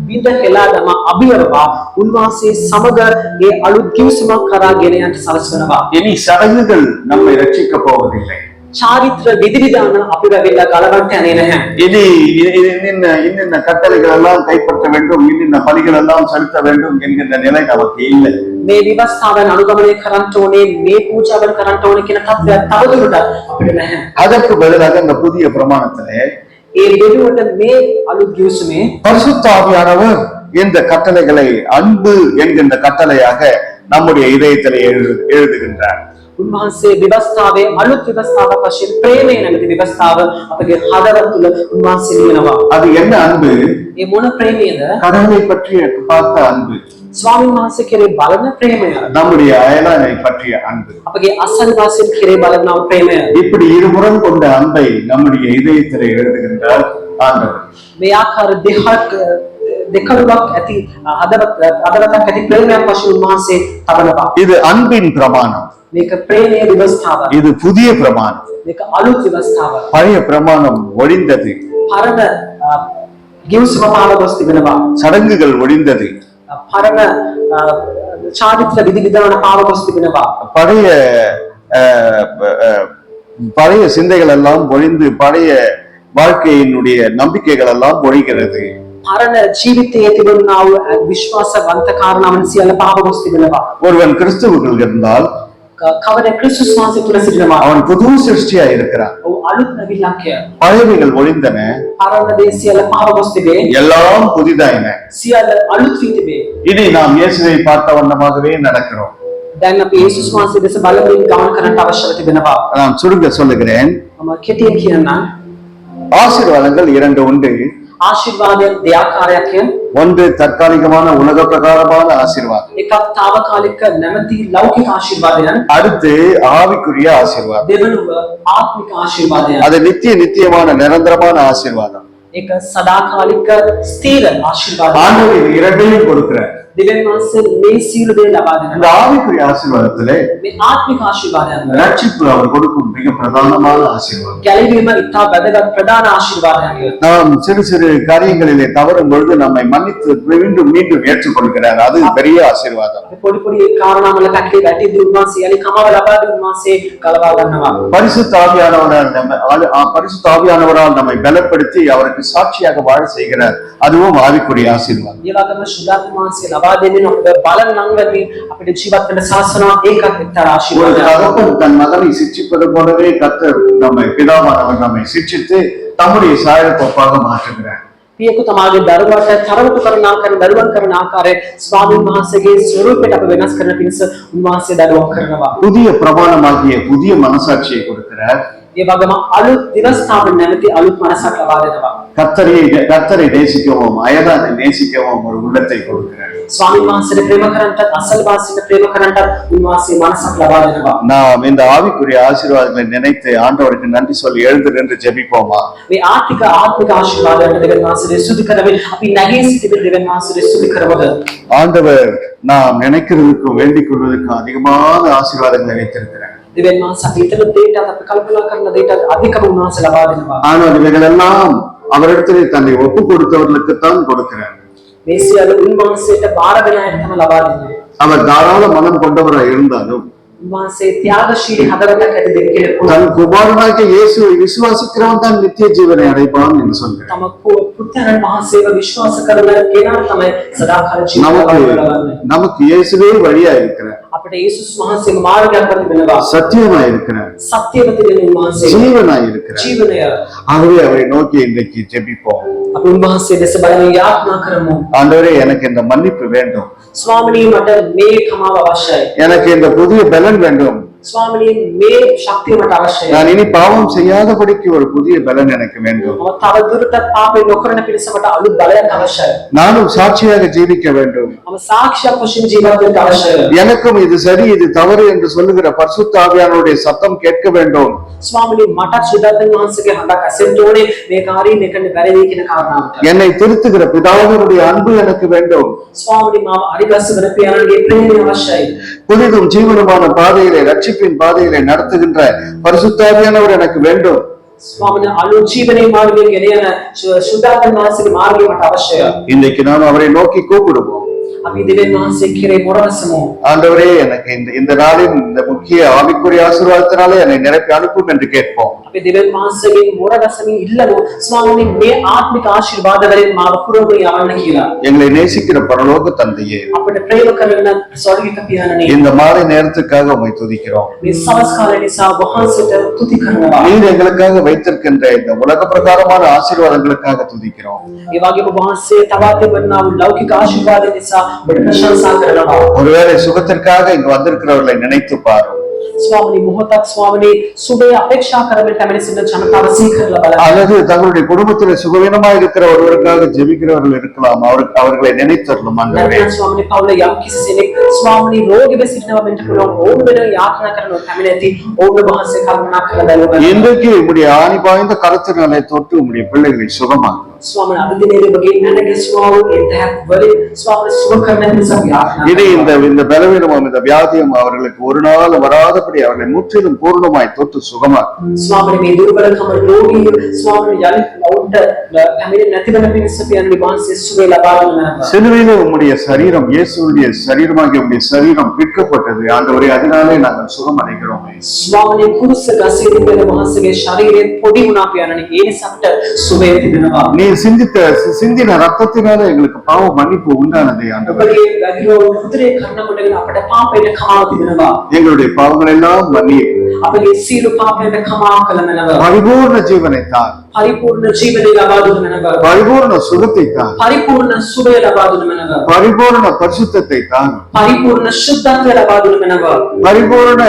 විඳ හෙලා දම අභියවවා උන්වහන්සේ සමග ඒ අලුත් ගිවිසුම කරා ගෙන යන්න සලස්වනවා. இனி சடங்குகள் நம்மை ரட்சிக்க போவதில்லை. චාරිත්‍ර විධිවිධාන අපි වෙලා ගලවන්න යන්නේ නැහැ. இனி இன்னின்ன கட்டளைகள் எல்லாம் கைப்பற்ற வேண்டும், இன்னின்ன பலிகள் எல்லாம் செலுத்த வேண்டும் என்கின்ற நிலை நமக்கு இல்லை. මේ විවස්ථාවන් අනුගමනය කරන්න ඕනේ, මේ පූජාවන් කරන්න ඕනේ කියන තත්ත්වයක් තවදුරටත් අපිට නැහැ. அதற்கு பதிலாக இந்த புதிய பிரமாணத்திலே ඒ දෙවියන්ට මේ අලුත් ගිවිසුමේ பரிசுத்த ஆவியானவர் இந்த கட்டளைகளை அன்பு என்கின்ற கட்டளையாக நம்முடைய இதயத்திலே எழுதுகின்றார். උන්වහන්සේ විවස්ථාවේ අලුත් විවස්ථාවක් වශයෙන් ප්‍රේමය නැමැති විවස්ථාව අපගේ හදවත තුළ උන්වහන්සේ ලියනවා. அது என்ன அன்பு? ඒ මොන ප්‍රේමයද? கடவுளை பற்றிய பார்த்த அன்பு, ස්වාමීන් වහන්සේ කෙරේ බලන ප්‍රේමය, நம்முடைய அயலானை பற்றிய அன்பு, අපගේ අසල්වාසීන් කෙරේ බලන ප්‍රේමය. இப்படி இருபுறம் கொண்ட அன்பை நம்முடைய இதயத்திலே எழுதுகின்றார் ஆண்டவர். මේ ආකාර දෙකඩුවක් ඇති හදවතක් ඇති ප්‍රේමයක් වශයෙන් උන්වහන්සේ තබනවා. இது அன்பின் பிரமாணம். මේක ප්‍රේමයේ විවස්ථාව. இது புதிய பிரமாணம். මේක අලුත් විවස්ථාව. பழைய பிரமாணம் ஒழிந்தது, පරණ ගිවිසුම පාලකොස් තිබෙනවා. சடங்குகள் ஒழிந்தது, පරණ චාරිත්‍ර විධිවිධාන පාලකොස් තිබෙනවා. பழைய சிந்தைகள் எல்லாம் ஒழிந்து பழைய வாழ்க்கையினுடைய நம்பிக்கைகள் எல்லாம் ஒழிகிறது. පරණ ජීවිතයේ තිබුණා වූ විශ්වාසවන්ත කාරණාවන් සියල්ල පාපගොස් තිබෙනවා. ஒருவன் கிறிஸ்துவுக்குள் இருந்தால் කවර ක්‍රිස්තුස් වහන්සේ තුළ සිටිනවා. அவன் புது சிருஷ்டியா இருக்கிறான். ඔව් අලුත් නැවිලක්ය. பழையவைகள் ஒழிந்தன, පරණ දේ සියල්ල පාපගොස් තිබේ. எல்லாம் புதிதாயின. සියල්ල අලුත් වී තිබේ. இனி நாம் இயேசுவை பார்த்த வண்ணமாகவே நடக்கிறோம். දැන් අපි යේසුස් වහන්සේ දෙස බලමින් ගමන් කරන්නට අවශ්‍යව තිබෙනවා. நான் சுருங்க சொல்லுகிறேன். මම කෙටියෙන් කියන්නම්. ஆசீர்வாதங்கள் இரண்டு உண்டு. ආශිර්වාදයන් දෙආකාරයක්ය. ஒன்று தற்காலிகமான உலக பிரகாரமான ஆசீர்வாதம், එකක් తాවකාලික නැමැති ලෞකික ආශිර්වාදයන්, அடுத்து ஆவிக்குரிய ஆசீர்வாதம், දෙවනුව ආත්මික ආශිර්වාදයන්. அது நித்தியமான நிரந்தரமான ஆசீர்வாதம். ඒක සදාකාලික ස්ථීර ආශිර්වාදයන්. ஆண்டவர் இது இரண்டையும் கொடுக்கிறார். දෙවියන් වහන්සේ මේ සියලු දේ ලබා இந்த දෙනවා. ஆவிக்குரிய ஆசீர்வாதத்திலே මේ ආත්මික ආශිර්වාදයන් වල ரட்சிப்பு அவர் கொடுக்கும் மிக பிரதானமான ஆசீர்வாதம். ගැලවීම ඉතා වැදගත් ප්‍රධාන ආශිර්වාදයන්ය. நாம் சிறு சிறு காரியங்களிலே தவறும் பொழுது நம்மை மன்னித்து மீண்டும் மீண்டும் ஏற்றுக்கொள்கிறார். அது பெரிய ஆசீர்வாதம். පොඩි පොඩි කාරණාවල පැටලී වැටෙද්දී උන්වහන්සේ යලි කමාව ලබා දී උන්වහන්සේ කලවා ගන්නවා. பரிசுத்த ஆவியானவரால் நம்மை பலப்படுத்தி அவருக்கு சாட்சியாக வாழ செய்கிறார். அதுவும் ஆவிக்குரிய ஆசீர்வாதம். ඒ වගේම සුදාත්ම වහන්සේ ලබා දෙන්නේ අපේ බලන් නංගති අපිට ජීවත් වෙන සාසනාව ඒකත් එක්තරා ஒரு ආශිර්වාදයක්. தகப்பன் தன் மகனை சிட்சிப்பது போலவே கர்த்தர் நம்மை பிதாவானவர் நம்மை சிட்சித்து தம்முடைய சாயலுக்கு ஒப்பாக மாற்றுகிறார். පියෙකු තමාගේ දරුවාට තරවටු කරන ආකාරයෙන් දරුවන් කරන ආකාරයෙන් ස්වාමීන් වහන්සේගේ ස්වරූපයට අප වෙනස් කරන පිණිස උන්වහන්සේ දරුවන් කරනවා. புதிய பிரமாணமாகிய புதிய மனசாட்சியை கொடுக்கிறார். ඒ වගේම අලුත් දිනස්ථාපන නැමැති අලුත් මනසක් ලබා දෙනවා. கர்த்தரை நேசிக்கவும் அயலானை நேசிக்கவும் ஒரு உள்ளத்தை கொடுக்கிறார். ස්වාමීන් වහන්සේට ප්‍රේම කරන්නටත් අසල්වාසීන්ට ප්‍රේම කරන්නටත් උන්වහන්සේ මනසක් ලබා දෙනවා. நாம் இந்த ஆவிக்குரிய ஆசீர்வாதங்களை நினைத்து ஆண்டவருக்கு நன்றி சொல்லி எழுந்து நின்று ஜெபிப்போமா? මේ ආත්මික ආශිර්වාදයන් දෙවියන් වහන්සේට ස්තුති කරමින් අපි නැගී සිටින දෙවියන් වහන්සේට ස්තුති කරමු. ஆண்டவர் நாம் நினைக்கிறதுக்கும் வேண்டிக் கொள்வதற்கும் அதிகமான ஆசீர்வாதங்களை வைத்திருக்கிறார். දෙවියන් වහන්සේ අපි හිතන දේට අපි කල්පනා කරන දේට අධිකම උන්වහන්සේ ලබා දෙනවා. ஆனால் இவைகள் எல்லாம் அவரிடத்திலே தன்னை ஒப்பு கொடுத்தவர்களுக்கு தான் கொடுக்கிறார். මේ සියල්ල උන්වහන්සේට බාර දෙන අයට තමයි ලබා දෙන්නේ. அவர் தாராள மனம் கொண்டவராய் இருந்தாலும் උන්වහන්සේ ත්‍යාගශීලී හදවතක් ඇති දෙයක් කියලා தன் குமாரனாகிய இயேசுவை விசுவாசிக்கிறவன் தான் நித்திய ஜீவனை அடைப்பான் என்று சொல்கிறார். තම පුත්‍රයන් වහන්සේව විශ්වාස කරන කෙනා තමයි සදාකාල ජීවිතය ලබන්නේ. நமக்கு இயேசுவே வழியா இருக்கிறார். අපිට යේසුස් වහන්සේගේ මාර්ගයක් තිබෙනවා. சத்தியமாய் இருக்கிறார். සත්‍යවති වෙන උන්වහන්සේ. ஜீவனாய் இருக்கிறார். ජීවනය. ஆகவே அவரை நோக்கி இன்றைக்கு ஜெபிப்போம். අපි උන්වහන්සේ දෙස බලන යාඥා කරමු. ஆண்டவரே எனக்கு இந்த மன்னிப்பு வேண்டும். ස්වාමිනී මට මේ කමාව අවශ්‍යයි. எனக்கு இந்த புதிய பலன் வேண்டும். ස්වාමිනී මේ ශක්තිය මට අවශ්‍යයි. நான் இனி பாவம் செய்யாதபடிக்கு ஒரு புதிய பலன் எனக்கு வேண்டும். මම තව දුරටත් පාපේ නොකරන පිණිස මට අලුත් බලයක් අවශ්‍යයි. நானும் சாட்சியாக ஜீவிக்க வேண்டும். මම සාක්ෂියක් වශයෙන් ජීවත් වෙන්න අවශ්‍යයි. எனக்கும் இது சரி இது தவறு என்று சொல்லுகிற பரிசுத்த ஆவியானவருடைய சத்தம் கேட்க வேண்டும். ස්වාමිනී මට සුදාතන් වහන්සේගේ හඬක් ඇසෙන්න ඕනේ මේ කාර්යය මේකනේ වැරදි කියන කාරණාවට. என்னை திருத்துகிற பிதாவினுடைய அன்பு எனக்கு வேண்டும். ස්වාමිනී මාව අරිගස්ස වෙන පියාණන්ගේ ප්‍රේමය අවශ්‍යයි. புதிதும் ஜீவனமான பாதையிலே ரட்சிப்பின் பாதையிலே நடத்துகின்ற பரிசுத்த ஆவியானவர் எனக்கு வேண்டும். ස්වාමිනී අලුත් ජීවනයේ මාර්ගයේ ගෙන යන සුදාතන් වහන්සේගේ මාර්ගය මට අවශ්‍යයි. இன்றைக்கு நாம் அவரை நோக்கி கூப்பிடுவோம். අපි දෙවියන් වහන්සේ කෙරේ මොරවසමු. ஆண்டவரே எனக்கு இந்த நாளின் இந்த முக்கிய ஆவிக்குரிய ஆசீர்வாதத்தினாலே என்னை நிரப்பி அனுப்பும் என்று கேட்போம். අපි දෙවියන් වහන්සේගෙන් මොරවසමින් ඉල්ලමු ස්වාමිනී මේ ආත්මික ආශිර්වාද වලින් මාව පුරවගෙන යවන්න කියලා. எங்களை நேசிக்கிற பரலோக தந்தையே, අපිට ප්‍රේම කරන ස්වර්ගික පියාණනි, இந்த மாலை நேரத்துக்காக உம்மை துதிக்கிறோம். මේ සවස් කාලේ නිසා වහන්සේට තුති කරනවා. நீர் எங்களுக்காக வைத்திருக்கின்ற இந்த உலக பிரகாரமான ஆசீர்வாதங்களுக்காக துதிக்கிறோம். ඒ වගේම වහන්සේ තවත් තිබෙනා වූ ලෞකික ආශිර්වාද නිසා ඔබට ප්‍රශංසා කරනවා. ஒருவேளை சுகத்திற்காக இங்கு வந்திருக்கிறவர்களை நினைத்து பாரும். ස්වාමිනී මොහොතක් ස්වාමිනී සුබය අපේක්ෂා කරමින් කැමති සිටින ජනතාව සීකරලා බලන්න. அல்லது தங்களுடைய குடும்பத்தில் சுகவீனமாய் இருக்கிற ஒருவருக்காக ஜெபிக்கிறவர்கள் இருக்கலாம். அவர்களை நினைத்தரலும் ஆண்டவரே. නැත්නම් ස්වාමිනී පවුල යම් කිසි කෙනෙක් ස්වාමිනී රෝගී වෙ සිටිනවා වෙන්න පුළුවන්. ඕන වෙන යාඥා කරනවා කැමති නැති ඕන වහන්සේ කරුණා කරලා බලන්න. இன்றைக்கு உம்முடைய ஆணி பாய்ந்த கரத்தினாலே தொட்டு உம்முடைய பிள்ளைகளை சுகமாக்கும். ස්වාමිනී අද දිනේ ඔබගේ නැනගස්වා වූ ඒ තැත් වලින් ස්වාමිනී සුබ කරන නිසා යාඥා. இனி இந்த பலவீனமும் இந்த வியாதியும் அவர்களுக்கு ஒரு நாள் வராதபடி அவர்களை முற்றிலும் பூர்ணமாய் தொட்டு சுகமாக்கும். ස්වාමිනී මේ දුර්වලකම රෝගී ස්වාමිනී යලි වුන්ට පැමිණෙන්නේ නැති වෙන පිණිස පියාණනි වහන්සේ සුවය ලබා ගන්නවා. சிலுவையிலே உம்முடைய சரீரம் இயேசுவுடைய சரீரமாகிய உம்முடைய சரீரம் விற்கப்பட்டது. ஆண்டவரே அதனாலே நாங்கள் சுகம் அடைகிறோம். ස්වාමිනී කුරුස ගසේ තිබෙන වහන්සේගේ ශරීරයෙන් පොඩි වුණා පියාණනි. ඒ නිසාට සුවය තිබෙනවා. நீ சிந்தின ரத்தத்தினால எங்களுக்கு பாவ மன்னிப்பு உண்டானது ஆண்டவரே. ඔබගේ ගතිරෝ උදරේ කරන කොටගෙන අපට පාපයට කමාව තිබෙනවා. எங்களுடைய பாவங்கள் எல்லாம் மன்னிப்பு. අපගේ සියලු පාපයට කමාව කළ මැනව. பரிபூர்ண ஜீவனை தார். පරිපූර්ණ ජීවනය ලබා දුන මැනව. பரிபூர்ண சுகத்தை தார். පරිපූර්ණ සුවය ලබා දුන මැනව. பரிபூர்ண பரிசுத்தத்தை தார். පරිපූර්ණ ශුද්ධත්වය ලබා දුන මැනව. பரிபூர்ண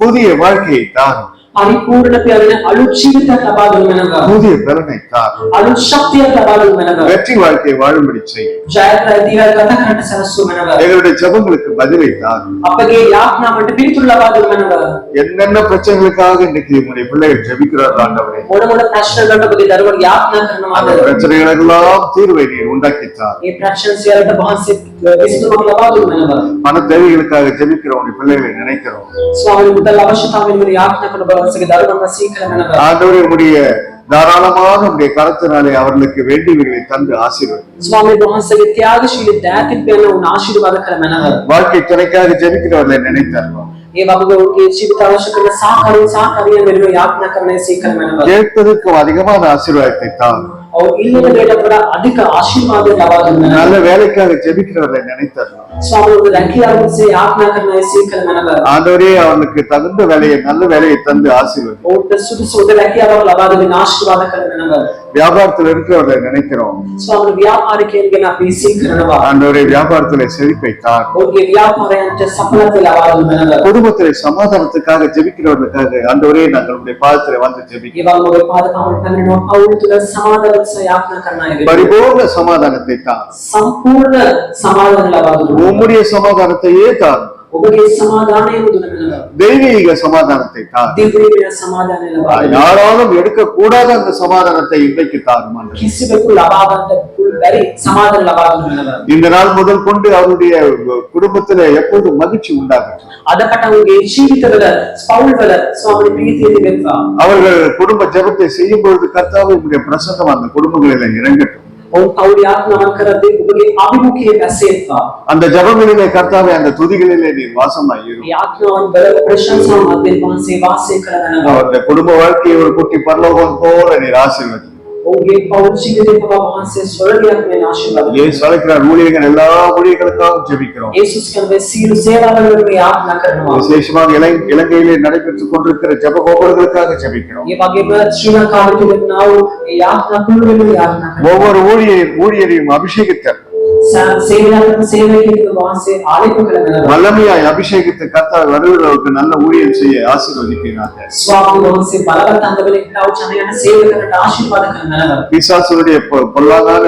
புதிய வாழ்க்கையை தார். පරිපූර්ණ පියාණනි අලුත් ජීවිතයක් ලබා දුන මැනව. புதிய பலனை தார். අලුත් ශක්තියක් ලබා දුන මැනව. வெற்றி வாழ்க்கையை வாழும்படி செய். ජයග්‍රහීව ගත කරන්න සැලසුව මැනව. எங்களுடைய ஜெபங்களுக்கு பதிலை தார். අපගේ යාඥාවට පිළිතුරු ලබා දුන මැනව. என்னென்ன பிரச்சனைகளுக்காக இன்னைக்கு உங்களுடைய பிள்ளைகள் ஜெபிக்கிறார்கள் ஆண்டவரே. මොන මොන ප්‍රශ්න වලට ඔබගේ දරුවෝ යාඥා அந்த කරනවාද? பிரச்சனைகளுக்கெல்லாம் தீர்வை நீர் உண்டாக்கித்தார். මේ ප්‍රශ්න සියල්ලට වහන්සේ විසඳුමක් ලබා දුන මැනව. பண தேவைகளுக்காக ஜெபிக்கிற உங்களுடைய பிள்ளைகளை நினைக்கிறோம். ස්වාමීන් මුදල් අවශ්‍යතාවයෙන් මේ යාඥා කරන වහන්සේගේ දරුවන් වශයෙන් කළ මැනව. ஆண்டவரே உம்முடைய தாராளமாக உம்முடைய கரத்தினாலே அவர்களுக்கு வேண்டியவைகளை தந்து ஆசீர்வதி. ස්වාමීන් වහන්සේගේ ත්‍යාගශීලී දෑතින් පෙළ උන් ආශිර්වාද කළ මැනව. வாழ்க்கை துணைக்காக ஜெபிக்கிறவர்களை நினைத்தருவோம். ඒ වගේ ඔවුන්ගේ ජීවිත අවශ්‍ය කරන සාකරිය වෙනුවෙන් යාඥා කරන සීකර මැනව. கேட்பதற்கும் அதிகமான ஆசீர்வாதத்தை தான். ඔවුන් ඉල්ලන දෙයට වඩා අධික ආශිර්වාද ලබා දුන මැනව. நல்ல வேலைக்காக ஜெபிக்கிறவர்களை நினைத்தருவோம். ස්වාමීන් රැකියාව විශ්ේ යාඥා කරන සීකර මැනව. ஆண்டவரே அவர்களுக்கு தகுந்த வேலையை நல்ல வேலையை தந்து ஆசீர்வதி. ඔවුන්ට සුදුසු රැකියාවක් ලබා දෙමින් ආශිර්වාද කළ මැනව. வியாபாரத்தில் இருக்கிறவர்களை நினைக்கிறோம். ස්වාමීනි ව්‍යාපාරිකයන් ගැන අපි සිහිකරනවා. ஆண்டவரே வியாபாரத்திலே செழிப்பை தார். ඔවුන්ගේ ව්‍යාපාරයන්ට සඵලත්වය ලබා දුන්න මැනව. குடும்பத்திலே சமாதானத்துக்காக ஜெபிக்கிறவர்களுக்காக ஆண்டவரே நாங்கள் உடைய பாதத்திலே வந்து ஜெபிக்கிறோம். ඒවල් ඔබේ පාදකමට පැමිණෙනවා පවුල් තුල සමාදානය යාඥා කරන අය වෙනුවෙන්. பரிபூர்ண சமாதானத்தை தார். සම්පූර්ණ සමාදානය ලබා දුන්න. உம்முடைய சமாதானத்தையே தார். ඔබගේ සමාදානය දුන්න මැනව. தெய்வீக சமாதானத்தை தார். දිව්‍ය සමාදානය ලබා දුන්න. யாராலும் எடுக்க கூடாத அந்த சமாதானத்தை இன்றைக்கு தாரும் ஆண்டவரே. කිසිවෙකු ලබා ගන්න පුළුවන් බැරි සමාදානය ලබා දුන්න මැනව. இந்த நாள் முதல் கொண்டு அவருடைய குடும்பத்திலே எப்போதும் மகிழ்ச்சி உண்டாகட்டும். අද පටන් ඔහුගේ ජීවිතවල පවුල්වල ස්වාමීනි ප්‍රීතිය තිබෙත්වා. அவர்கள் குடும்ப ஜெபத்தை செய்யும் பொழுது கர்த்தாவே உம்முடைய பிரசன்னம் அந்த குடும்பங்களிலே இறங்கட்டும். ඔවුන් පවුල් යාඥාවන් කරද්දී ඔබගේ අභිමුඛයේ වැසෙත්වා. அந்த ஜெபங்களிலே கர்த்தாவே அந்த துதிகளிலே நீர் வாசமாய் இரு. යාඥාවන් වල ප්‍රශංසාව මැදින් වහන්සේ වාසය කරනවා. அவருடைய குடும்ப வாழ்க்கையை ஒரு குட்டி பரலோகம் போல நீர் ஆசீர்வதி. ඔහුගේ පවුල් ජීවිතේ පවා වහන්සේ ස්වර්ගයක් වෙන ආශිර්වාද. இயேசு அழைக்கிறார் ஊழியர்கள் எல்லா ஊழியர்களுக்காகவும் ஜெபிக்கிறோம். යේසුස් කරන සියලු සේවාවලට මේ යාඥා කරනවා. விசேஷமாக இலங்கையிலே நடைபெற்றுக் கொண்டிருக்கிற ஜெப கோபுரங்களுக்காக ஜெபிக்கிறோம். මේ වගේම ශ්‍රී ලංකාවේ තිබෙනා වූ ඒ යාඥා කුළුවෙලු යාඥා කරනවා. ஒவ்வொரு ஊழியரையும் அபிஷேகித்தார். සේවකයෙකු වහන්සේ ආලේප කරනවා. வல்லமையாய் அபிஷேகித்த கர்த்தர் வருகிறவர்களுக்கு நல்ல ஊழியம் செய்ய ஆசீர்வதிப்பீராக. ස්වාමීන් වහන්සේ බලවත් අන්දවලින් කවචන යන සේවකකට ආශිර්වාද කරනවා. பிசாசுடைய பொல்லாதான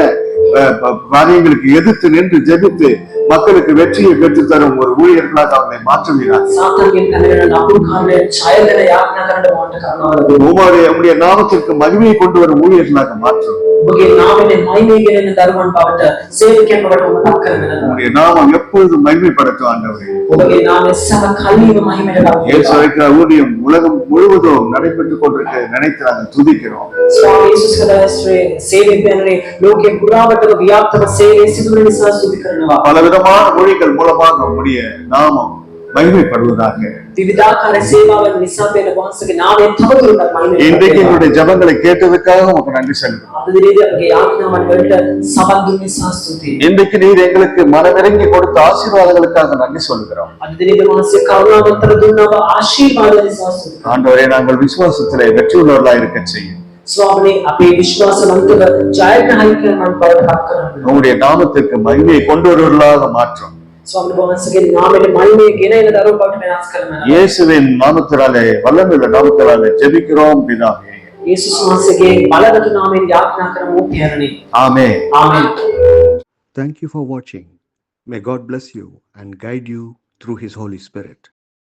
காரியங்களுக்கு எதிர்த்து நின்று ஜெபித்து மக்களுக்கு வெற்றியை பெற்று தரும் ஒரு ஊழியர்களாக அவனை மாற்றுகிறார். සාතන්ගෙන් කරන නපුරු කාර්යය ඡයදන යාඥා කරන්න මොන්ට කරනවා. உம்முடைய நாமத்திற்கு மகிமையை கொண்டு வரும் ஊழியர்களாக மாற்றும். ඔබගේ නාමයෙන් මහිමය ගෙනෙන දරුවන් බවට සේවකයන් බවට ඔබ පත් කරනවා. உம்முடைய நாமம் எப்பொழுதும் மகிமைப்படட்டும் ஆண்டவரே. ඔබගේ නාමය සම කල්ලිම මහිමයට இயேசு ලබා. இருக்கிற ஊழியம் உலகம் முழுவதும் நடைபெற்றுக் கொண்டிருக்க நினைத்து நாங்கள் துதிக்கிறோம். ස්වාමී යේසුස් ක්‍රිස්තුස්ගේ සේවකයන්ගේ ලෝකේ පුරාවටම ව්‍යාප්තව සේවය සිදු වෙන නිසා ස්තුති කරනවා. பலவிதமான மொழிகள் மூலமாக உம்முடைய நாமம் மகிமைப்படுவதாக. විවිධාකාර සේවාවන් නිසා වෙන වහන්සේගේ නාමය තවදුරටත් මහිමයට இன்றைக்கு எங்களுடைய ஜெபங்களை கேட்டதுக்காக உமக்கு நன்றி சொல்லுகிறோம். අද දිනේදී අපගේ යාඥාවන් වලට සවන් දුන්න නිසා ස්තුතියි. இன்றைக்கு நீர் எங்களுக்கு மனமிறங்கி கொடுத்த ஆசீர்வாதங்களுக்காக நன்றி சொல்கிறோம். අද දිනේදී වහන්සේ කරුණාවන්තර දුන්නව ආශිර්වාද නිසා ස්තුතියි. ஆண்டவரே நாங்கள் விசுவாசத்திலே வெற்றி உள்ளவர்களாக இருக்க செய்யும். ස්වාමීනි අපේ විශ්වාසවන්තව ජයග්‍රහණයන් බවට පත් කරගන්න. உம்முடைய நாமத்திற்கு மகிமையை கொண்டு வருவர்களாக மாற்றும். ස්වාමීනි වහන්සේගේ නාමයෙන් මහිමය ගෙන එන දරුවෝ බවට වෙනස් කරනවා. இயேசுவின் நாமத்தினாலே வல்லமையுள்ள நாமத்தினாலே ஜெபிக்கிறோம் பிதாவே. යේසුස් වහන්සේගේ බලගත් නාමයෙන් යාඥා කරමු පියාණනි. ஆமென். ආමේන්. Thank you for watching. May God bless you and guide you through His Holy Spirit.